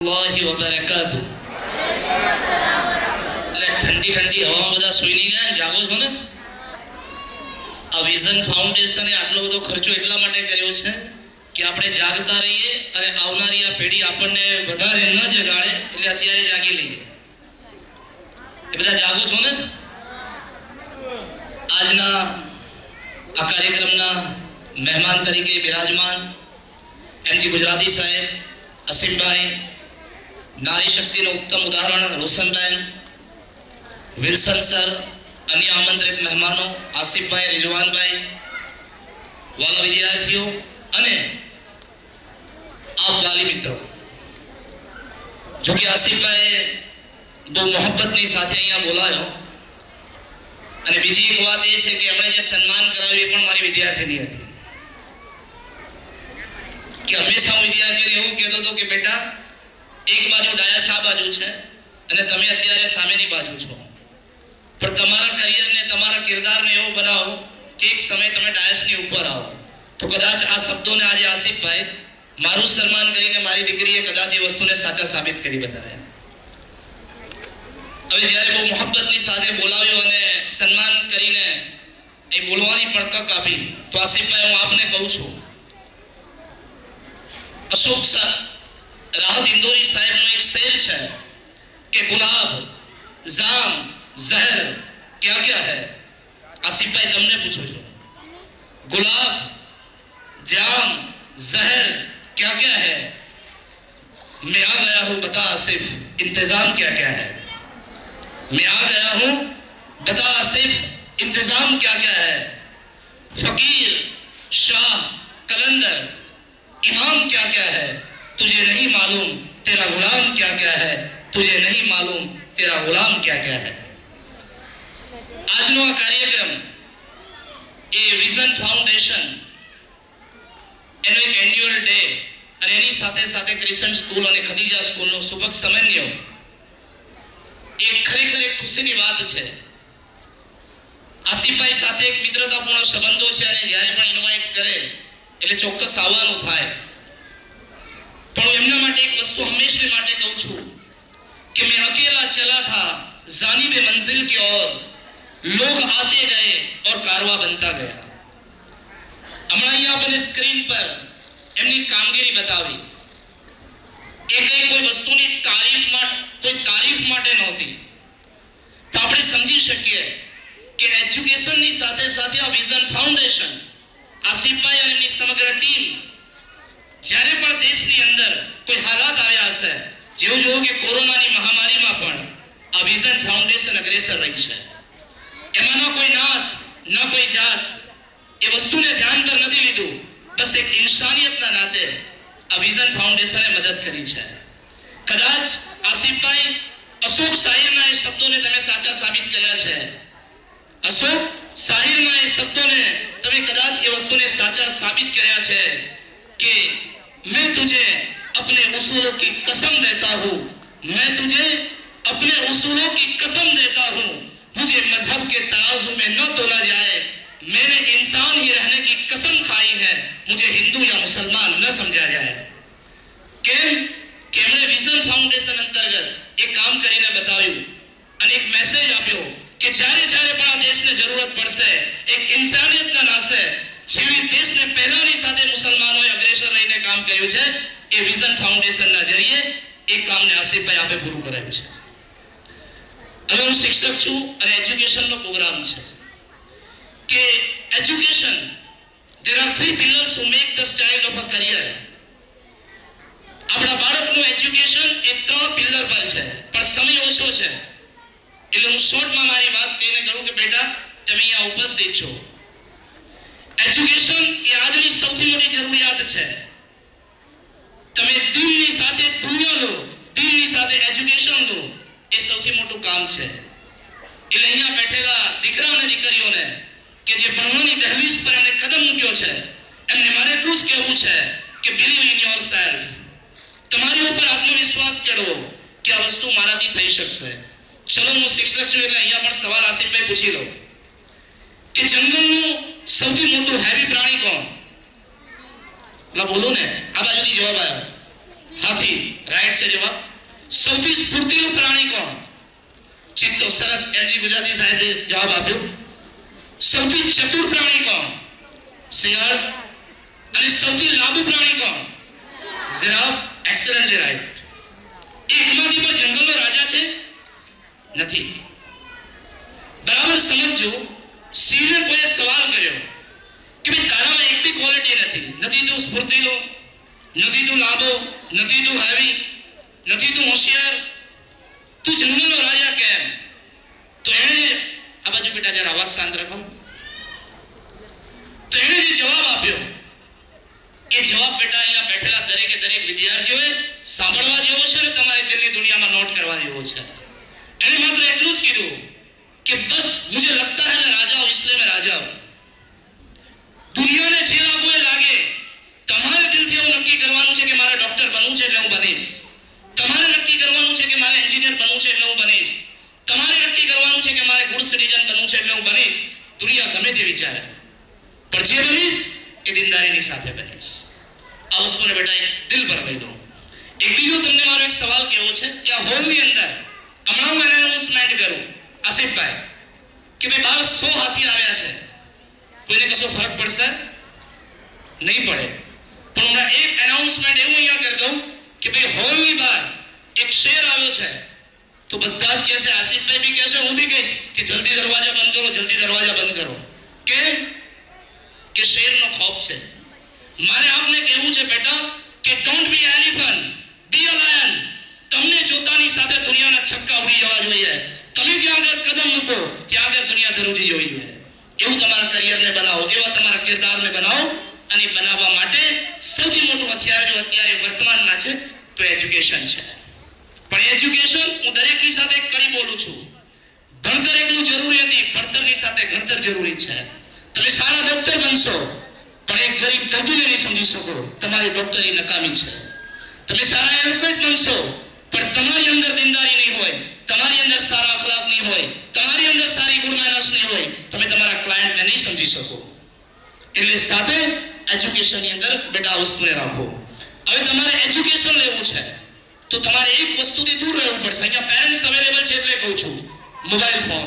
वबरकातुहू। ठंडी ठंडी हवा में बधा सुई नहीं गया, जागो छो ने। आ विजन फाउंडेशने आटलो बधो खर्चो એટલા માટે કર્યો છે કે આપણે જાગતા રહીએ અને આવનારી આ પેઢી આપણને વધારે ન જગાડે, એટલે અત્યારે જાગી લઈએ। એ બધા જાગો છો ને। આજના આ કાર્યક્રમના મહેમાન તરીકે બિરાજમાન એમજી ગુજરાતી સાહેબ, અસીમભાઈ, नारी शक्ति नो उत्तम उदाहरण रोशनबेन, विल्सन सर, अन्य आमंत्रित मेहमानों आसिफ भाई, रिजवान भाई, वाला विद्यार्थियों अने आप वाली मित्रों, जो कि आसिफ भाई दो मोहब्बत ની સાથે અહીંયા બોલાયો। અને બીજી એક વાત એ છે કે એમણે જે સન્માન કરાવ્યું એ પણ મારી વિદ્યાર્થીની હતી કે હંમેશા હું વિદ્યાર્થીઓને એવું કહેતો હતો કે બેટા एक बाजू डायस आ बाजू छे अने तमे अत्यारे सामेनी बाजू छो, पर तमारा करियर ने तमारा किरदार ने एवो बनावो कि एक समय तमे डायस ની ઉપર આવો। तो कदाच आ शब्दों ने आज आसिफ भाई मारू सम्मान करीने मारी दीकरीए कदाच ए वस्तुने साचा साबित करी बताव्या। હવે જ્યારે બહુ મોહબ્બતની સાથે બોલાવ્યો અને સન્માન કરીને એ બોલવાની પણ તક આપી, તો આસિફ ભાઈ હું આપને કહું છું, અશોક સર राहत इंदौरी साहेब नो एक शेर है कि गुलाब, जाम, जहर क्या क्या है। आसिफ भाई तुमने पूछो छो, गुलाब, जाम, जहर क्या क्या है। मैं आ गया हूं, बता आसिफ इंतजाम क्या क्या है। मैं आ गया हूं, बता आसिफ इंतजाम क्या क्या है। फकीर, शाह, कलंदर, इमाम क्या क्या है। तुझे नहीं मालूम तेरा गुलाम क्या क्या है, तुझे नहीं मालूम तेरा गुलाम क्या क्या है। आज नो कार्यक्रम ए विजन फाउंडेशन एनो एक एन्युअल डे અને એની સાથે સાથે ક્રિશ્ચન સ્કૂલ અને ખદીજા સ્કૂલનો સુભગ સમન્વય એક ખરેખર એક ખુશીની વાત છે। આસિફભાઈ સાથે એક મિત્રતાપૂર્ણ સંબંધો છે અને જ્યારે પણ ઇન્વાઇટ કરે એટલે ચોક્કસ આવવાનું થાય। पर एमना माटे एक वस्तु हमेशा माटे कहूं छू कि मैं अकेला चला था जानिबे मंजिल की ओर, लोग आते गए और कारवा बनता गया। हमारा यहाँ अपने स्क्रीन पर एमनी कामगिरी बतावी, एक कोई वस्तु की तारीफ माटे नहोती। तो आपणे समझी शकीए कि एज्युकेशन नी साथे साथे आ विजन फाउंडेशन, आसिफ भाई और एमनी समग्र टीम જ્યારે પણ દેશની અંદર કોઈ હાલાત આવ્યા હશે, જેવું જોવું કે કોરોનાની મહામારીમાં પણ આ વિઝન ફાઉન્ડેશન અગ્રેસર રહી છે। એમાં ન કોઈ નાત ન કોઈ જાત એ વસ્તુને ધ્યાન પર નથી લીધું, બસ એક ઇન્સાનિયતના નાતે આ વિઝન ફાઉન્ડેશને મદદ કરી છે। કદાચ આસિફભાઈ અશોક સાહિરના એ શબ્દોને તમે સાચા સાબિત કર્યા છે। અશોક સાહિરના એ શબ્દોને તમે કદાચ એ વસ્તુને સાચા સાબિત કર્યા છે कि मैं तुझे अपने उसूलों की कसम देता हूँ, मैं तुझे अपने उसूलों की कसम देता हूँ, मुझे मजहब के तराजू में न तोला जाए, मैंने इंसान ही रहने की कसम खाई है, मुझे हिंदू या मुसलमान न समझा जाए। केम विजन फाउंडेशन अंतर्गत एक काम करीने बताव्યું અને એક મેસેજ આપ્યો કે જ્યારે જ્યારે પણ આ દેશને જરૂરત પડશે એક ઇન્સાનિયતના નાસે જેવી દેશને પહેલાની સાથે મુસલમાનોએ અગ્રેસર રહીને કામ કર્યું છે, એ વિઝન ફાઉન્ડેશનના જરીએ એ કામને આસિફભાઈ આપે પૂરું કરાવ્યું છે। હવે હું શિક્ષક છું અને એજ્યુકેશનનો પ્રોગ્રામ છે કે education, there are three pillars who make the child of a career। આપણા બાળકનું એજ્યુકેશન એ ત્રણ પિલર પર છે, પણ સમય ઓછો છે એટલે હું શોર્ટમાં મારી વાત કહીને કહું કે બેટા તમે અહીંયા ઉપસ્થિત છો, एजुकेशन ये आजनी સૌથી મોટી જરૂરિયાત છે। તમે દિનની સાથે દુનિયા લો, દિનની સાથે એજ્યુકેશન લો, એ સૌથી મોટું કામ છે। એટલે અહીંયા બેઠેલા દીકરા અને દીકરીઓને કે જે ભણવાની દહલીજ પર એમણે કદમ મૂક્યો છે, એમને મારે એટલું જ કહેવું છે કે બિલીવ ઇન યોરસેલ્ફ, તમારી ઉપર આત્મવિશ્વાસ કેળવો કે આ વસ્તુ મારાથી થઈ શકશે। ચલો હું શિક્ષક છું એટલે અહીંયા પણ સવાલ આસિફભાઈ પૂછી લો કે જંગલનું સૌથી મોટું હેવી પ્રાણી કોણ? બોલો ને, આ બાજુથી જવાબ આવ્યો। હાથી રાઈટ છે જવાબ. સૌથી સ્ફૂર્તિલું પ્રાણી કોણ? ચિત્તો. સરસ. એલજી ગુજરાતી સાહેબે જવાબ આપ્યો. સૌથી ચતુર પ્રાણી કોણ? શિયાળ. અને સૌથી લાંબુ પ્રાણી કોણ? જીરાફ. એક્સેલન્ટલી રાઈટ. એકમાંથી પણ જંગલનો રાજા છે? નથી. બરાબર સમજો. સિંહને કોઈ સવાલ કર્યો કે ભાઈ તારામાં એક બી ક્વોલિટી નથી. નથી તું સ્ફૂર્તિલો, નથી તું લાંબો, નથી તું હેવી, નથી તું હોશિયાર, તું જંગલનો રાજા કેમ? તો એણે આ બાજુ બેટા જરા અવાજ શાંત રાખો. તો એણે જે જવાબ આપ્યો એ જવાબ બેટા અહીંયા બેઠેલા દરેકે દરેક વિદ્યાર્થીઓએ સાંભળવા જેવો છે અને તમારી દિલની દુનિયામાં નોટ કરવા જેવો છે. એણે માત્ર એટલું જ કીધું कि बस मुझे लगता है मैं राजा हूं इसलिए मैं राजा हूं. દુનિયાને જે લાગુ એ લાગે, તમારે દિલથી એવું નક્કી કરવાનું છે કે મારે ડોક્ટર બનવું છે એટલે હું બનીશ. તમારે નક્કી કરવાનું છે કે મારે એન્જિનિયર બનવું છે એટલે હું બનીશ. તમારે નક્કી કરવાનું છે કે મારે ગુડ સિટીઝન બનવું છે એટલે હું બનીશ. દુનિયા ગમે તે વિચારે, પણ જે બનીશ એ દીનદારીની સાથે બનીશ. આ વસ્તુને બેટા એક દિલ પર લઈ લો. એક બીજો તમને મારો એક સવાલ કેવો છે કે આ હોલની અંદર હમણાં હું એનાઉન્સમેન્ટ કરું આસિફભાઈ કે ભાઈ બહાર 100 હાથી આવ્યા છે, કોઈને કશો ફરક પડશે? નહીં પડે. પણ હમણાં એક એનાઉન્સમેન્ટ એવું અહીંયા કરી દઉં કે ભાઈ હોલની બહાર એક શેર આવ્યો છે, તો બધા જ કહેશે, આસિફભાઈ બી કહેશે, હું બી કહીશ કે જલ્દી દરવાજા બંધ કરો, જલ્દી દરવાજા બંધ કરો. કેમ? કે શેરનો ખોફ છે. મારે આપને કહેવું છે બેટા કે don't be elephant, be a lion. તમને જોતાની સાથે દુનિયાના છક્કા ઉડી જવા જોઈએ. તમે જ્યાં આગળ કદમ મૂકો ત્યાં આગળ દુનિયા ધરુજી જોવી જોઈએ. એવું તમારા કરિયરને બનાવો, એવા તમારા કિરદારને બનાવો. અને બનાવવા માટે સૌથી મોટું હથિયાર જો અત્યારે વર્તમાનમાં છે તો એજ્યુકેશન છે. પણ એજ્યુકેશન હું દરેકની સાથે કરી બોલું છું. ભણતર એટલું જરૂરી નથી, ભણતરની સાથે ગણતર જરૂરી છે. તમે સારા ડોક્ટર બનશો પણ એક ગરીબ દર્દીને નહીં સમજી શકો, તમારી ડોક્ટરી નકામી છે. તમે સારા એડવોકેટ બનશો પણ તમારી અંદર દીનદારી નહીં હોય, તમારી અંદર સારા અખલાક નહીં હોય, તમારી અંદર સારી ગુડ મેનર્સ નહીં હોય, તમે તમારા ક્લાયન્ટને નહીં સમજી શકો. એટલે સાથે એજ્યુકેશનની અંદર બેટા આ વસ્તુને રાખો. હવે તમારે એજ્યુકેશન લેવું છે તો તમારે એક વસ્તુથી દૂર રહેવું પડશે. અહીંયા પેરેન્ટ્સ અવેલેબલ છે એટલે કહું છું, મોબાઈલ ફોન.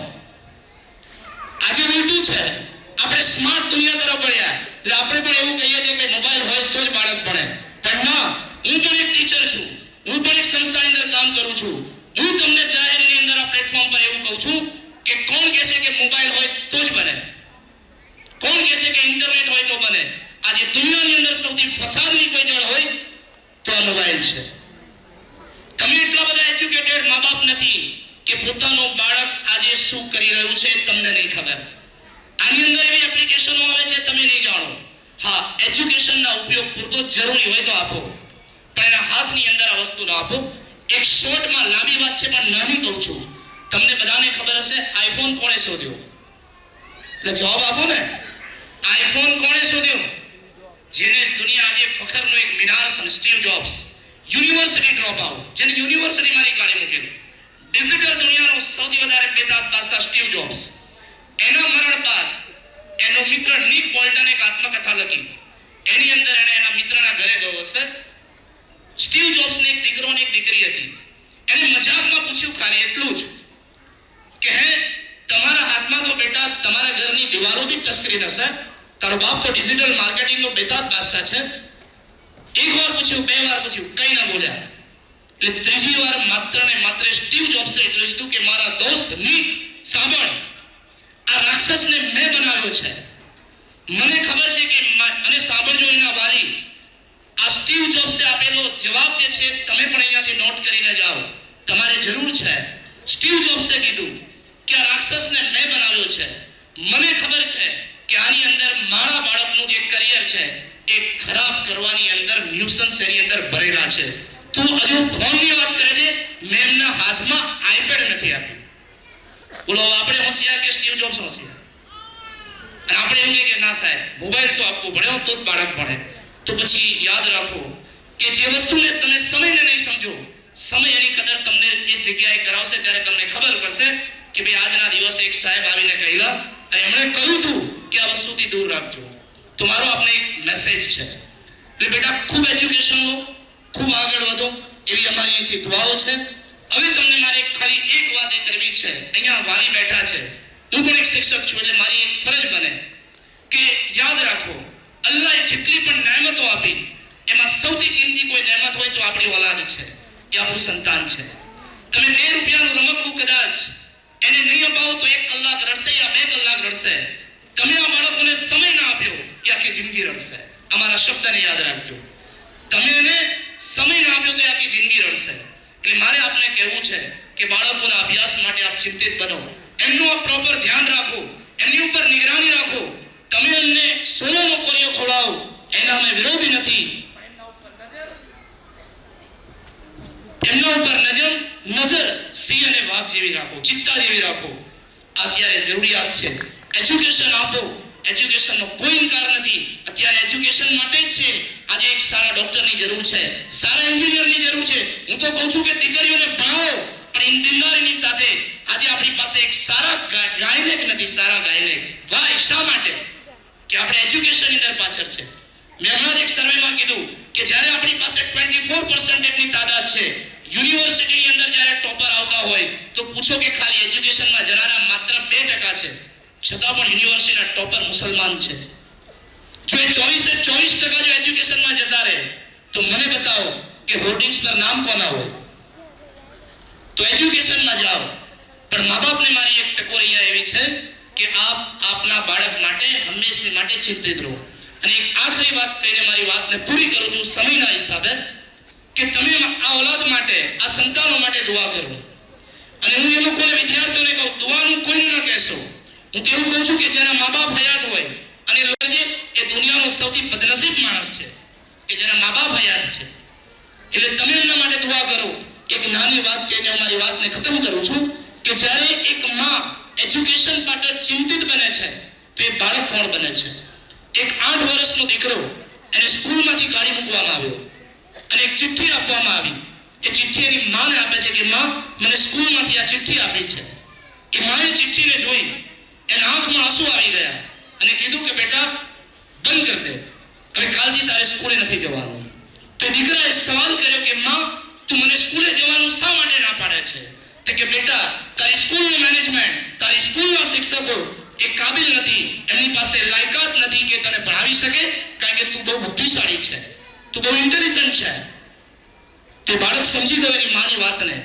આજે ઉલટું છે, આપણે સ્માર્ટ દુનિયા તરફ વળ્યા એટલે આપણે પણ એવું કહીએ છીએ કે મોબાઈલ હોય તો જ બાળક ભણે. પણ ના, હું પણ એક ટીચર છું, હું પણ એક સંસ્થાની અંદર કામ કરું છું. હું તમને જાહેરની અંદર આ પ્લેટફોર્મ પર એવું કહું છું કે કોણ કહે છે કે મોબાઈલ હોય તો જ બને? કોણ કહે છે કે ઇન્ટરનેટ હોય તો બને? આજે દુનિયાની અંદર સૌથી ફસાદની કોઈ જળ હોય તો આ મોબાઈલ છે. તમે એટલા બધા એજ્યુકેટેડ મા બાપ નથી કે પોતાનો બાળક આજે શું કરી રહ્યું છે તમને નહીં ખબર. આની અંદર એવી એપ્લિકેશનો આવે છે તમે નહીં જાણો. હા, એજ્યુકેશનના ઉપયોગ પૂરતો જરૂરી હોય તો આપો, પણ એના હાથની અંદર આ વસ્તુ ના આપો. એક શોર્ટમાં લાંબી વાત છે પણ નાની કહું છું. તમને બધાને ખબર હશે આઈફોન કોણે શોધ્યો? એટલે જવાબ આપો ને. આઈફોન કોણે શોધ્યો? જેને દુનિયા આજે ફખરનો એક મિનાર છે, Steve jobs, university drop out, જેને યુનિવર્સિટીમાં નીકાળી મૂકેલું. ડિજિટલ દુનિયાનો સૌથી વધારે બેતાદ પાસા સ્ટીવ જોબ્સ. એના મરણ બાદ એનો મિત્ર નિક બોલ્ટને એક આત્મકથા લખી. એની અંદર એને એના મિત્રના ઘરે ગયો હશે. સ્ટીવ જોબ્સને એક દીકરો અને એક દીકરી હતી. એને મજાકમાં પૂછ્યું ખાલી એટલું જ કે હે તમારા હાથમાં તો બેટા તમારા ઘરની દિવાલો બી ટચસ્ક્રીન હશે, તારો બાપ તો ડિજિટલ માર્કેટિંગનો બેતાદ બાદશાહ છે. એક વાર પૂછ્યું, બે વાર પૂછ્યું, કઈ ના બોલ્યા. એટલે ત્રીજી વાર માત્ર ને માત્ર સ્ટીવ જોબ્સે એટલું કીધું કે મારા દોસ્ત નિક સાંભળ, આ રાક્ષસને મેં બનાવ્યો છે, મને ખબર છે કે અને સાંભળજો એના વાલી, આ સ્ટીવ જોબ્સે આપેલો જવાબ જે છે તમે પણ અહીંયાથી નોટ કરીને જાઓ, તમારે જરૂર છે. સ્ટીવ જોબ્સે કીધું કે આ રાક્ષસને મેં બનાવ્યો છે, મને ખબર છે કે આની અંદર મારા બાળકનું જે કરિયર છે એ ખરાબ કરવાની અંદર ન્યુસન્સ એની અંદર ભરેલા છે. તું હજુ ફોનની વાત કરે છે, મેં એમના હાથમાં આઈપેડ નથી આપ્યું. બોલો આપણે હોશિયાર કે સ્ટીવ જોબ્સ હોશિયાર? અને આપણે એવું કે ના સાહેબ મોબાઈલ તો આપવો પડે તો જ બાળક ભણે. તો પછી યાદ રાખો કે જે વસ્તુને તમે સમયને નહીં સમજો, સમય એની કદર તમને એ જગ્યાએ કરાવશે ત્યારે તમને ખબર પડશે કે ભાઈ આજના દિવસે એક સાહેબ આવીને કહેલા અને એમણે કહ્યું હતું કે આ વસ્તુથી દૂર રાખજો. તો મારો આપને એક મેસેજ છે. એટલે બેટા ખૂબ એજ્યુકેશન લો, ખૂબ આગળ વધો એવી અમારી અહીંથી દુઆઓ છે. હવે તમને મારે ખાલી એક વાત એ કરવી છે. અહીંયા વાલી બેઠા છે, હું પણ એક શિક્ષક છું, એટલે મારી એક ફરજ બને કે યાદ રાખો, અલ્લાહે જેટલી પણ નહેમતો આપી એમાં સૌથી કિંમતી કોઈ નહેમત હોય તો આપણી ઓલાદ છે, એ આપણું સંતાન છે. તમે 2 રૂપિયાનું રમકડું કદાચ એને નહીં અપાવો તો 1 કલાક રડશે યા 2 કલાક રડશે. તમે આ બાળકોને સમય ના આપ્યો એ આખી જિંદગી રડશે. અમારા શબ્દને યાદ રાખજો, તમે એને સમય ના આપ્યો તો આખી જિંદગી રડશે. એટલે મારે આપને કહેવું છે કે બાળકોના અભ્યાસ માટે આપ ચિંતિત બનો, એમનું આપ પ્રોપર ધ્યાન રાખો, એમની ઉપર નિગરાની રાખો. તમે એમને સોનાનો કોરિયો ખવડાવો એના અમે વિરોધી નથી, એમના ઉપર નજર સિંહ અને વાઘ જેવી રાખો, ચિત્તા જેવી રાખો. અત્યારે જરૂરિયાત છે, એજ્યુકેશન આપો, એજ્યુકેશનનો કોઈ ઇનકાર નથી. અત્યારે એજ્યુકેશન માટે જ છે. આજે એક સારા ડોક્ટરની જરૂર છે, સારા એન્જિનિયરની જરૂર છે. હું તો કહું છું કે દીકરીઓને ભણાવો, પણ ઈમાનદારીની સાથે. આજે આપણી પાસે એક સારા ગાયનેક નથી, સારા ગાયનેક. વાય શા માટે? કે આપણે એજ્યુકેશનની અંદર પાછળ છે. મેં હમણાં એક સર્વેમાં કીધું કે જ્યારે આપણી પાસે 24% તાદાદ છે, યુનિવર્સિટીની અંદર જ્યારે ટોપર આવતા હોય તો પૂછો કે ખાલી એજ્યુકેશનમાં જનારા માત્ર 2% છે, છતાં પણ યુનિવર્સિટીના ટોપર મુસલમાન છે. જો એ 24% જો એજ્યુકેશનમાં જતા રહે તો મને બતાવો કે હોર્ડિંગ્સ પર નામ કોના હોય? તો એજ્યુકેશનમાં જાઓ. પણ મા બાપને મારી એક ટકોરી એવી છે કે આપ આપના બાળક માટે હંમેશની માટે ચિંતિત રહો. અને એક આખરી વાત કહીને મારી વાતને પૂરી કરું છું સમયના હિસાબે, કે તમે આ ઓલાદ માટે, આ સંતાનો માટે દુઆ કરો. અને હું એ લોકોને વિદ્યાર્થીઓને કહું, દુઆનું કોઈને ન કહેશો. હું તો એવું કહું છું કે જેના મા બાપ હયાત હોય અને એ દુનિયાનો સૌથી બદનસીબ માણસ છે કે જેના મા બાપ હયાત છે. એટલે તમે એમના માટે દુઆ કરો. એક નાની વાત કહીને મારી વાતને ખતમ કરું છું કે જ્યારે એક માં એજ્યુકેશન માટે ચિંતિત બને છે તો એ બાળક કોણ બને છે? એક 8 વર્ષનો દીકરો, એને સ્કૂલમાંથી કાઢી મૂકવામાં આવ્યો અને એક ચિઠ્ઠી આપવામાં આવી. એ ચિઠ્ઠી એની માને આપે છે કે માં, મને સ્કૂલમાંથી આ ચિઠ્ઠી આપી છે. એ માએ ચિઠ્ઠીને જોઈ, એના આંખમાં આંસુ આવી ગયા અને કીધું કે બેટા બંધ કર દે, હવે કાલથી તારે સ્કૂલે નથી જવાનું. તો દીકરાએ સવાલ કર્યો કે માં, તું મને સ્કૂલે જવાનું શા માટે ના પાડે છે? તો કે બેટા, તારી સ્કૂલનું મેનેજમેન્ટ, તારી સ્કૂલના શિક્ષકો એ કાબિલ નથી, એમની પાસે લાયકાત નથી કે તને ભણાવી શકે, કારણ કે તું બહુ બુદ્ધિશાળી છે, તું બહુ ઇન્ટેલિજન્ટ છે. તે બાળક સમજી ગયો એની માની વાતને.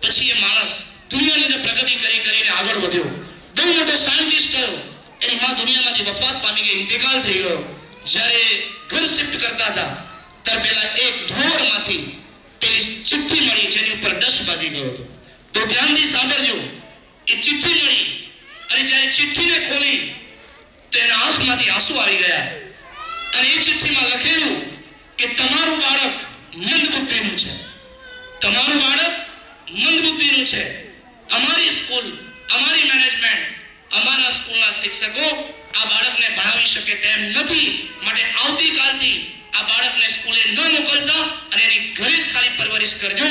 પછી એ માણસ દુનિયાની અંદર પ્રગતિ કરીને આગળ વધ્યો, બહુ મોટો સાયન્ટિસ્ટ થયો. એની માં દુનિયામાંથી વફાત પામી ગઈ, ઇન્તેકાલ થઈ ગયો. જ્યારે ઘર શિફ્ટ કરતા હતા ત્યારે પેલા એક ધોરમાંથી પેલી ચિઠ્ઠી મળી જેની ઉપર ડસ્ટ બાજી ગયો હતો. તો ધ્યાનથી સાંભળજો, એ ચિઠ્ઠી મળી અને જ્યારે ચિઠ્ઠીને ખોલી તો એના આંખમાંથી આંસુ આવી ગયા. અને એ ચિઠ્ઠીમાં લખેલું કે તમારું બાળક મંદ બુદ્ધિનું છે, તમારું બાળક મંદ બુદ્ધિનું છે. અમારી સ્કૂલ, અમારી મેનેજમેન્ટ, અમારા સ્કૂલના શિક્ષકો આ બાળકને ભણાવી શકે તેમ નથી, માટે આવતીકાલથી આ બાળકને સ્કૂલે ન મોકલતા અને એની ઘરે જ ખાલી પરવરિશ કરજો.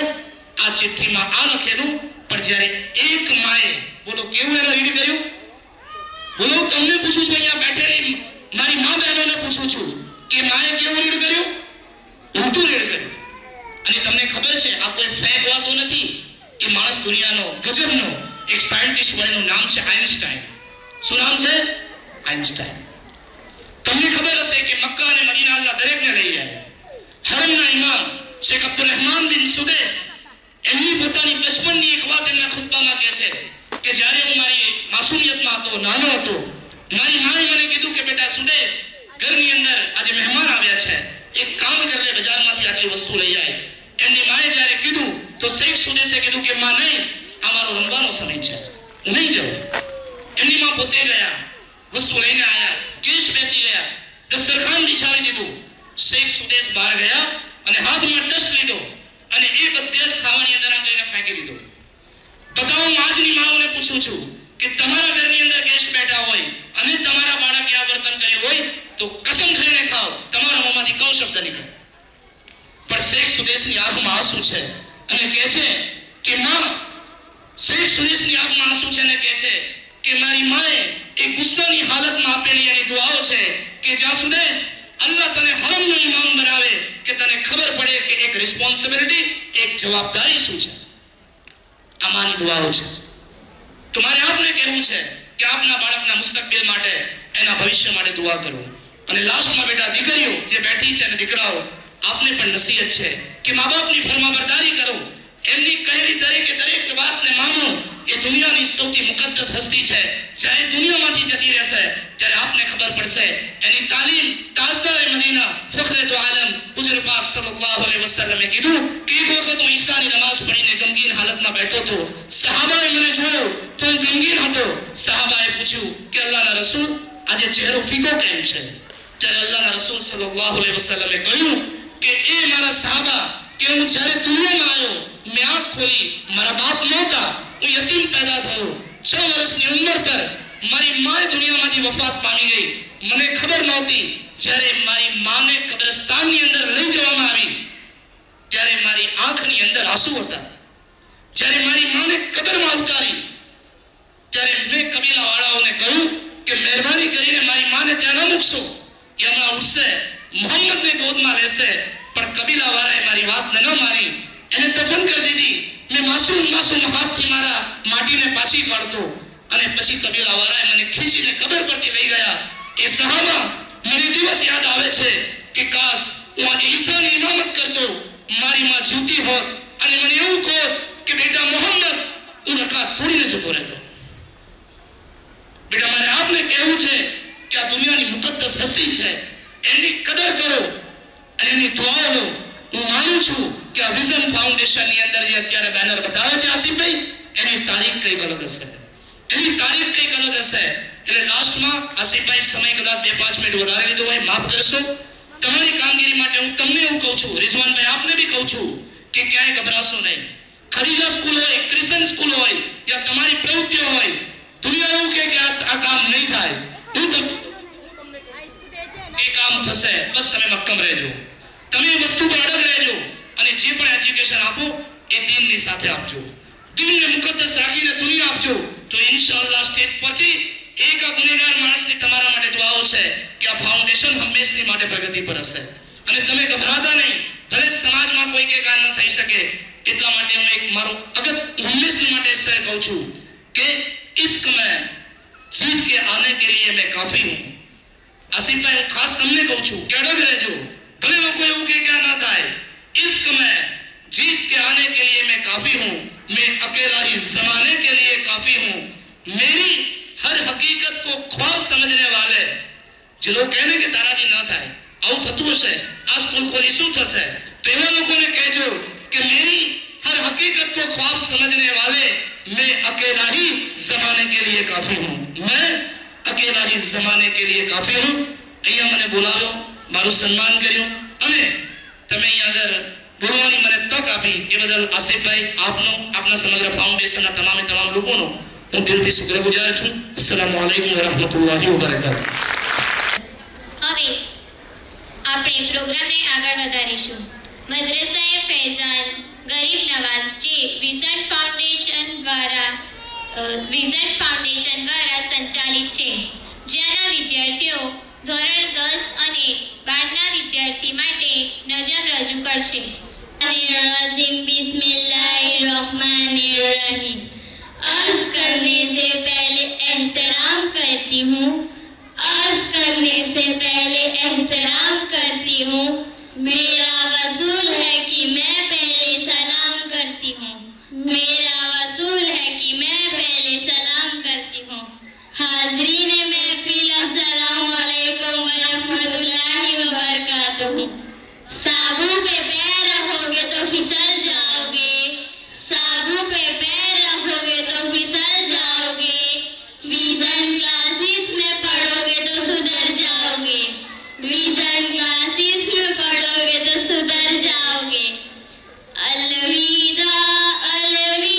આ ચિઠ્ઠીમાં આ લખેલું. પણ જ્યારે એક માએ, બોલો કેવું એને રીડ કર્યું? બોલો, તમને પૂછું છું, અહીંયા બેઠેલી મારી મા બહેનોને પૂછું છું કે માએ કેવું રીડ કર્યું? ઉલટું રીડ કર્યું. અને તમને ખબર છે, આ કોઈ ફેક વાતો નથી. એ માણસ દુનિયાનો ગજબનો એક સાયન્ટિસ્ટ હોય, એનું નામ છે આઇન્સ્ટાઈન. શું નામ છે? આઇન્સ્ટાઈન. તમને ખબર હશે કે મક્કા અને મદીના અલ્લાહ દરેકને લઈ જાય. હરમના ઇમામ શેખ અબ્દુલ રહેમાન બિન સુદેશ, એમની પોતાની બચપનની એક વાત એમના ખુતબામાં કહે છે કે જ્યારે હું મારી માસુમિયતમાં હતો, નાનો હતો, મારી માએ મને કીધું કે બેટા સુદેશ, ઘરની અંદર આજે મહેમાન આવ્યા છે, એક કામ કર લે, બજારમાંથી આટલી વસ્તુ લઈ આય. એમની માએ જ્યારે કીધું તો શેખ સુદેશે કીધું કે માં નહીં, આ મારો રમવાનો સમય છે, હું નહીં જાઉં. એમની માં પોતે ગયા, વસ્તુ લઈને આવ્યા, ગેસ્ટ બેસી ગયા, દસ્તરખાન બિછાવી દીધું. શેખ સુદેશ બહાર ગયા અને હાથમાં ડસ્ટ લીધો અને એ બધે જ ખાવાની અંદર આમ કરીને ફેંકી દીધો. બતાવો, હું આજની માઓને પૂછું છું કે તમારા ઘરની અંદર ગેસ્ટ બેઠા હોય અને તમારા બાળકે આ વર્તન કર્યું હોય તો કસમ ખાઈને ખાઓ, તમારા મોંમાંથી કયો શબ્દ નીકળે? પણ શેખ સુદેશની આંખમાં આંસુ છે અને કહે છે કે માં, શેખ સુદેશની આંખમાં આંસુ છે અને કહે છે કે મારી માએ એ ગુસ્સાની હાલતમાં આપેલી એની દુઆઓ છે કે જ્યાં સુદેશ અલ્લાહ તને હરમનો ઇમામ બનાવે કે તને ખબર પડે કે એક રિસ્પોન્સિબિલિટી, એક જવાબદારી શું છે. આ માની દુઆઓ છે. તમારે આપને કહેવું છે કે આપના બાળકના મુસ્તકબિલ માટે, એના ભવિષ્ય માટે દુઆ કરો. અને લાસ્ટમાં બેટા દીકરીઓ જે બેઠી છે અને દીકરાઓ, આપને પણ નસીહત છે કે મા બાપની ફરમાબરદારી કરો. એમની કહેલી દરેક વાતને માનો. એ દુનિયાની સૌથી મુકદ્દસ હસ્તી છે. જ્યારે દુનિયામાંથી જતી રહેશે ત્યારે આપને ખબર પડશે એની તાલીમ તાજદાર મદીના ફખરે દો આલમ હુજુર પાક સલ્લલ્લાહુ અલૈહિ વસલ્લમે કીધું કે એક વખત હું ઈશાની નમાઝ પઢીને ગમગીન હાલતમાં બેઠો હતો. સહાબાએ મને જોયો તો હું ગમગીન હતો. સહાબાએ પૂછ્યું કે અલ્લાહના રસૂલ, આજે ચહેરો ફીકો કેમ છે? ત્યારે અલ્લાહના રસૂલ સલ્લલ્લાહુ અલૈહિ વસલ્લમે કહ્યું કે એ મારા સહાબા, કે હું જ્યારે દુનિયામાં આવ્યો, મેં આંખ ખોલી, મારા બાપ નહોતા, હું યતીમ પેદા થયો. 6 વર્ષની ઉંમર પર મારી માએ દુનિયામાંથી વફાત પામી ગઈ. મને ખબર નહોતી. જ્યારે મારી માને કબ્રસ્તાનની અંદર લઈ જવામાં આવી ત્યારે મારી આંખની અંદર આંસુ હતા. જ્યારે મારી માને કબરમાં ઉતારી ત્યારે મેં કબીલાવાળાઓને કહ્યું કે મહેરબાની કરીને મારી માને ત્યાં ન મૂકશો. એ હમણાં ઉઠશે, મોહમ્મદને ગોદમાં લેશે. પણ કબીલાવાળાએ મારી વાતને ન માની, એને દફન કરી દીધી. મેં માસૂમ હાથથી મારા માટીને પાછી કાઢતો અને પછી કબીલાવાળાએ મને ખીચીને કબર પરથી લઈ ગયા. એ સહાબા, મને દિવસ યાદ આવે છે કે કાશ હું આજે ઈસાની ઇમામત કરતો, મારી માં જીવતી હોત અને મને એવું કહો કે બેટા મોહમ્મદ, તું રકાત તોડીને જતો રહેતો. બેટા, મારે આપને કહેવું છે કે આ દુનિયાની મુકદ્દસ હસ્તી છે, એની કદર કરો અને એની દુઆઓ લો. હું માનું છું કે આ વિઝન ફાઉન્ડેશનની અંદર જે અત્યારે બેનર બતાવે છે આસિફભાઈ, એની તારીખ કંઈક અલગ હશે. એટલે લાસ્ટમાં આસિફભાઈ, સમય કદાચ 2-5 મિનિટ વધારે લીધો હોય, માફ કરશો. તમારી કામગીરી માટે હું તમને એવું કહું છું, રિઝવાનભાઈ આપને બી કહું છું કે ક્યાંય ગભરાશો નહીં. ખરીજા સ્કૂલ હોય, ક્રિસન સ્કૂલ હોય, યા તમારી પ્રવૃત્તિઓ હોય, દુનિયા એવું કે આ કામ નહીં થાય, એ કામ થશે. બસ તમે મક્કમ રહેજો, તમે એ વસ્તુ પર અડગ રહેજો અને જે પણ એજ્યુકેશન આપો એ દીનની સાથે આપજો. દીનને મુકદ્દસ રાખીને દુનિયા આપજો તો ઇન્શાઅલ્લાહ સ્ટેજ પરથી એક ગુનેગાર માણસની તમારા માટે દુઆઓ છે કે આ ફાઉન્ડેશન હંમેશની માટે પ્રગતિ પર હશે. અને તમે ગભરાતા નહીં. ભલે સમાજમાં કોઈ કે કામ ન થઈ શકે, એટલા માટે હું એક મારો હંમેશની માટે કહું છું કે इश्क में जीत के आने के लिए मैं काफी हूँ. आसिफभाई, હું ખાસ તમને કહું છું કે અડગ રહેજો. ભલે લોકો એવું કે ના થાય, इश्क में जीत के आने के लिए मैं काफी हूँ, मैं अकेला ही जमाने के लिए काफी हूँ. मेरी हर हकीकत को ख्वाब समझने वाले જે લોકો કહે ને કે તારાથી ન થાય, આવું થતું હશે, આ સ્કૂલ ખોલી શું થશે, તો એવા લોકોને કહેજો કે मेरी हर हकीकत को ख्वाब समझने वाले मैं अकेला ही जमाने के लिए काफी हूँ. मैं अकेला ही जमाने के लिए काफी हूँ. અહીંયા મને બોલાવ્યો, મારું સન્માન કર્યું અને તમે અહીંયા આગળ બોલવાની મને તક આપી એ બદલ આસિફભાઈ આપનો, આપના સમગ્ર ફાઉન્ડેશનના તમામ લોકોનો હું દિલથી શુક્રગુજાર છું. અસ્સલામુ અલૈકુમ વરહમતુલ્લાહિ વબરકાતુહુ. હવે આપણે પ્રોગ્રામને આગળ વધારીશું. મદ્રસાએ ફૈઝાન ગરીબ નવાઝ જે વિઝન ફાઉન્ડેશન દ્વારા સંચાલિત છે, જેના વિદ્યાર્થીઓ ધોરણ 10 અને 12ના વિદ્યાર્થી માટે નજમ રજૂ કરશે. बिस्मिल्लाहिर्रहमानिर्रहीम. अर्ज करने से पहले एहतराम करती हूँ, मेरा वसूल है कि मैं पहले सलाम करती हूँ. हाज़रीन महफिल, अस्सलामु अलैकुम वरहमतुल्लाहि वबरकातुहू. सागू पे पैर रखोगे तो फिसल जाओगे, विजन क्लासेस में पढ़ोगे तो सुधर जाओगे, अलविदा अलविदा.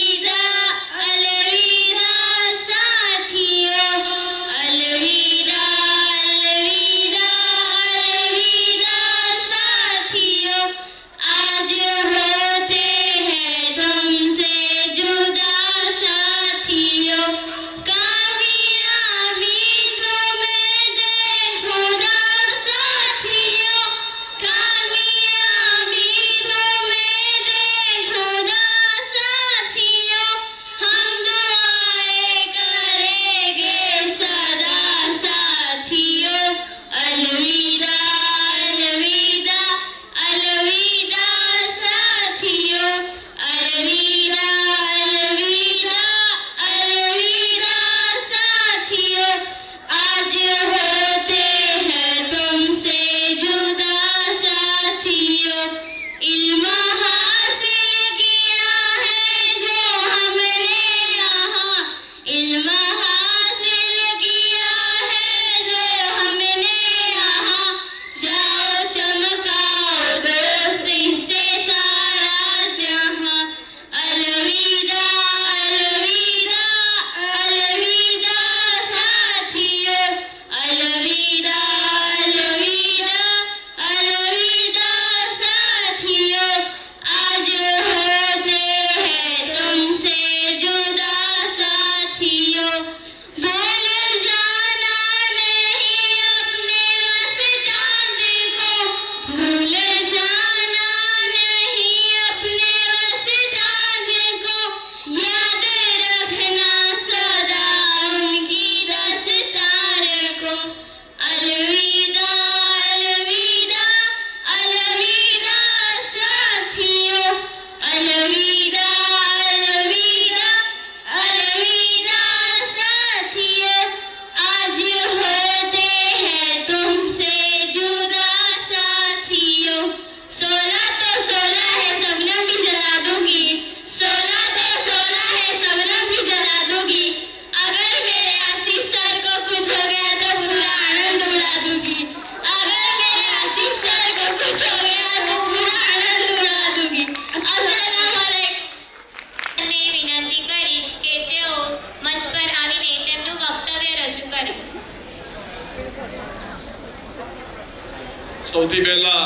સૌથી પહેલા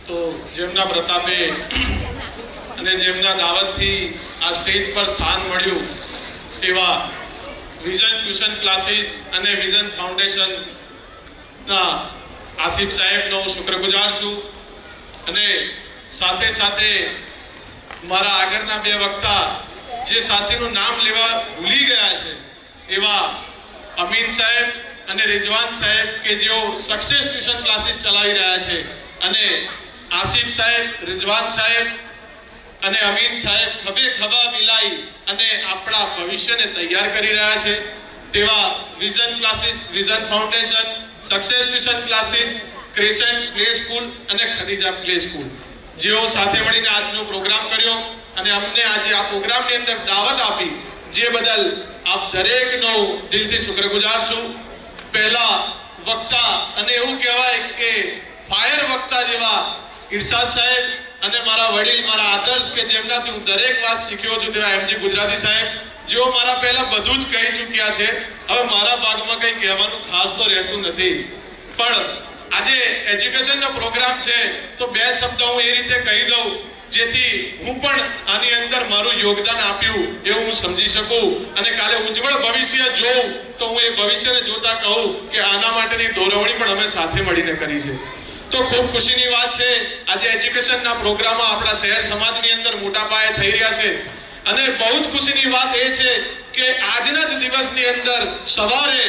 તો જેમના પ્રતાપે અને જેમના દાવતથી આ સ્ટેજ પર સ્થાન મળ્યું તેવા વિઝન ટ્યુશન ક્લાસીસ અને વિઝન ફાઉન્ડેશનના આસિફ સાહેબનો હું શુક્રગુજાર છું અને સાથે સાથે મારા આગળના બે વક્તા જે સાથીનું નામ લેવા ભૂલી ગયા છે એવા અમીન સાહેબ અને રિઝવાન સાહેબ કે જેઓ સક્સેસ ટ્યુશન ક્લાસીસ ચલાવી રહ્યા છે અને આસિફ સાહેબ, રિઝવાન સાહેબ અને અમીન સાહેબ ખભે ખભા મિલાઈ અને આપણા ભવિષ્યને તૈયાર કરી રહ્યા છે તેવા Vision classes, Vision Foundation, Success tuition classes, Crescent play school અને ખદીજા પ્લે સ્કૂલ જેઓ સાથે મળીને આજનો પ્રોગ્રામ કર્યો અને અમને આજે આ પ્રોગ્રામની અંદર દાવત આપી, જે બદલ આપ દરેકનો દિલથી શુક્રગુજાર છું. પહેલા વક્તા અને એવું કહેવાય કે ફાયર વક્તા જેવા ઇરશાદ સાહેબ અને મારા વડીલ, મારા આદર્શ કે જેમનાથી હું દરેક વાત શીખ્યો છું તેવા એમજી ગુજરાતી સાહેબ, જેઓ મારા પહેલા બધું જ કહી ચૂક્યા છે. હવે મારા ભાગમાં કંઈ કહેવાનું ખાસ તો રહેતું નથી, પણ આજે એજ્યુકેશનનો પ્રોગ્રામ છે તો બે શબ્દ હું એ રીતે કહી દઉં જેથી હું પણ આની અંદર મારું યોગદાન આપ્યું એવું હું સમજી શકું અને કાલે ઉજ્જવળ ભવિષ્ય જોઉં તો હું એ ભવિષ્યને જોતા કહું કે આના માટેની દોરવણી પણ અમે સાથે મળીને કરી છે. તો ખૂબ ખુશીની વાત છે, આજે એજ્યુકેશનના પ્રોગ્રામો આપણા શહેર સમાજની અંદર મોટા પાયે થઈ રહ્યા છે અને બહુ જ ખુશીની વાત એ છે કે આજના જ દિવસની અંદર સવારે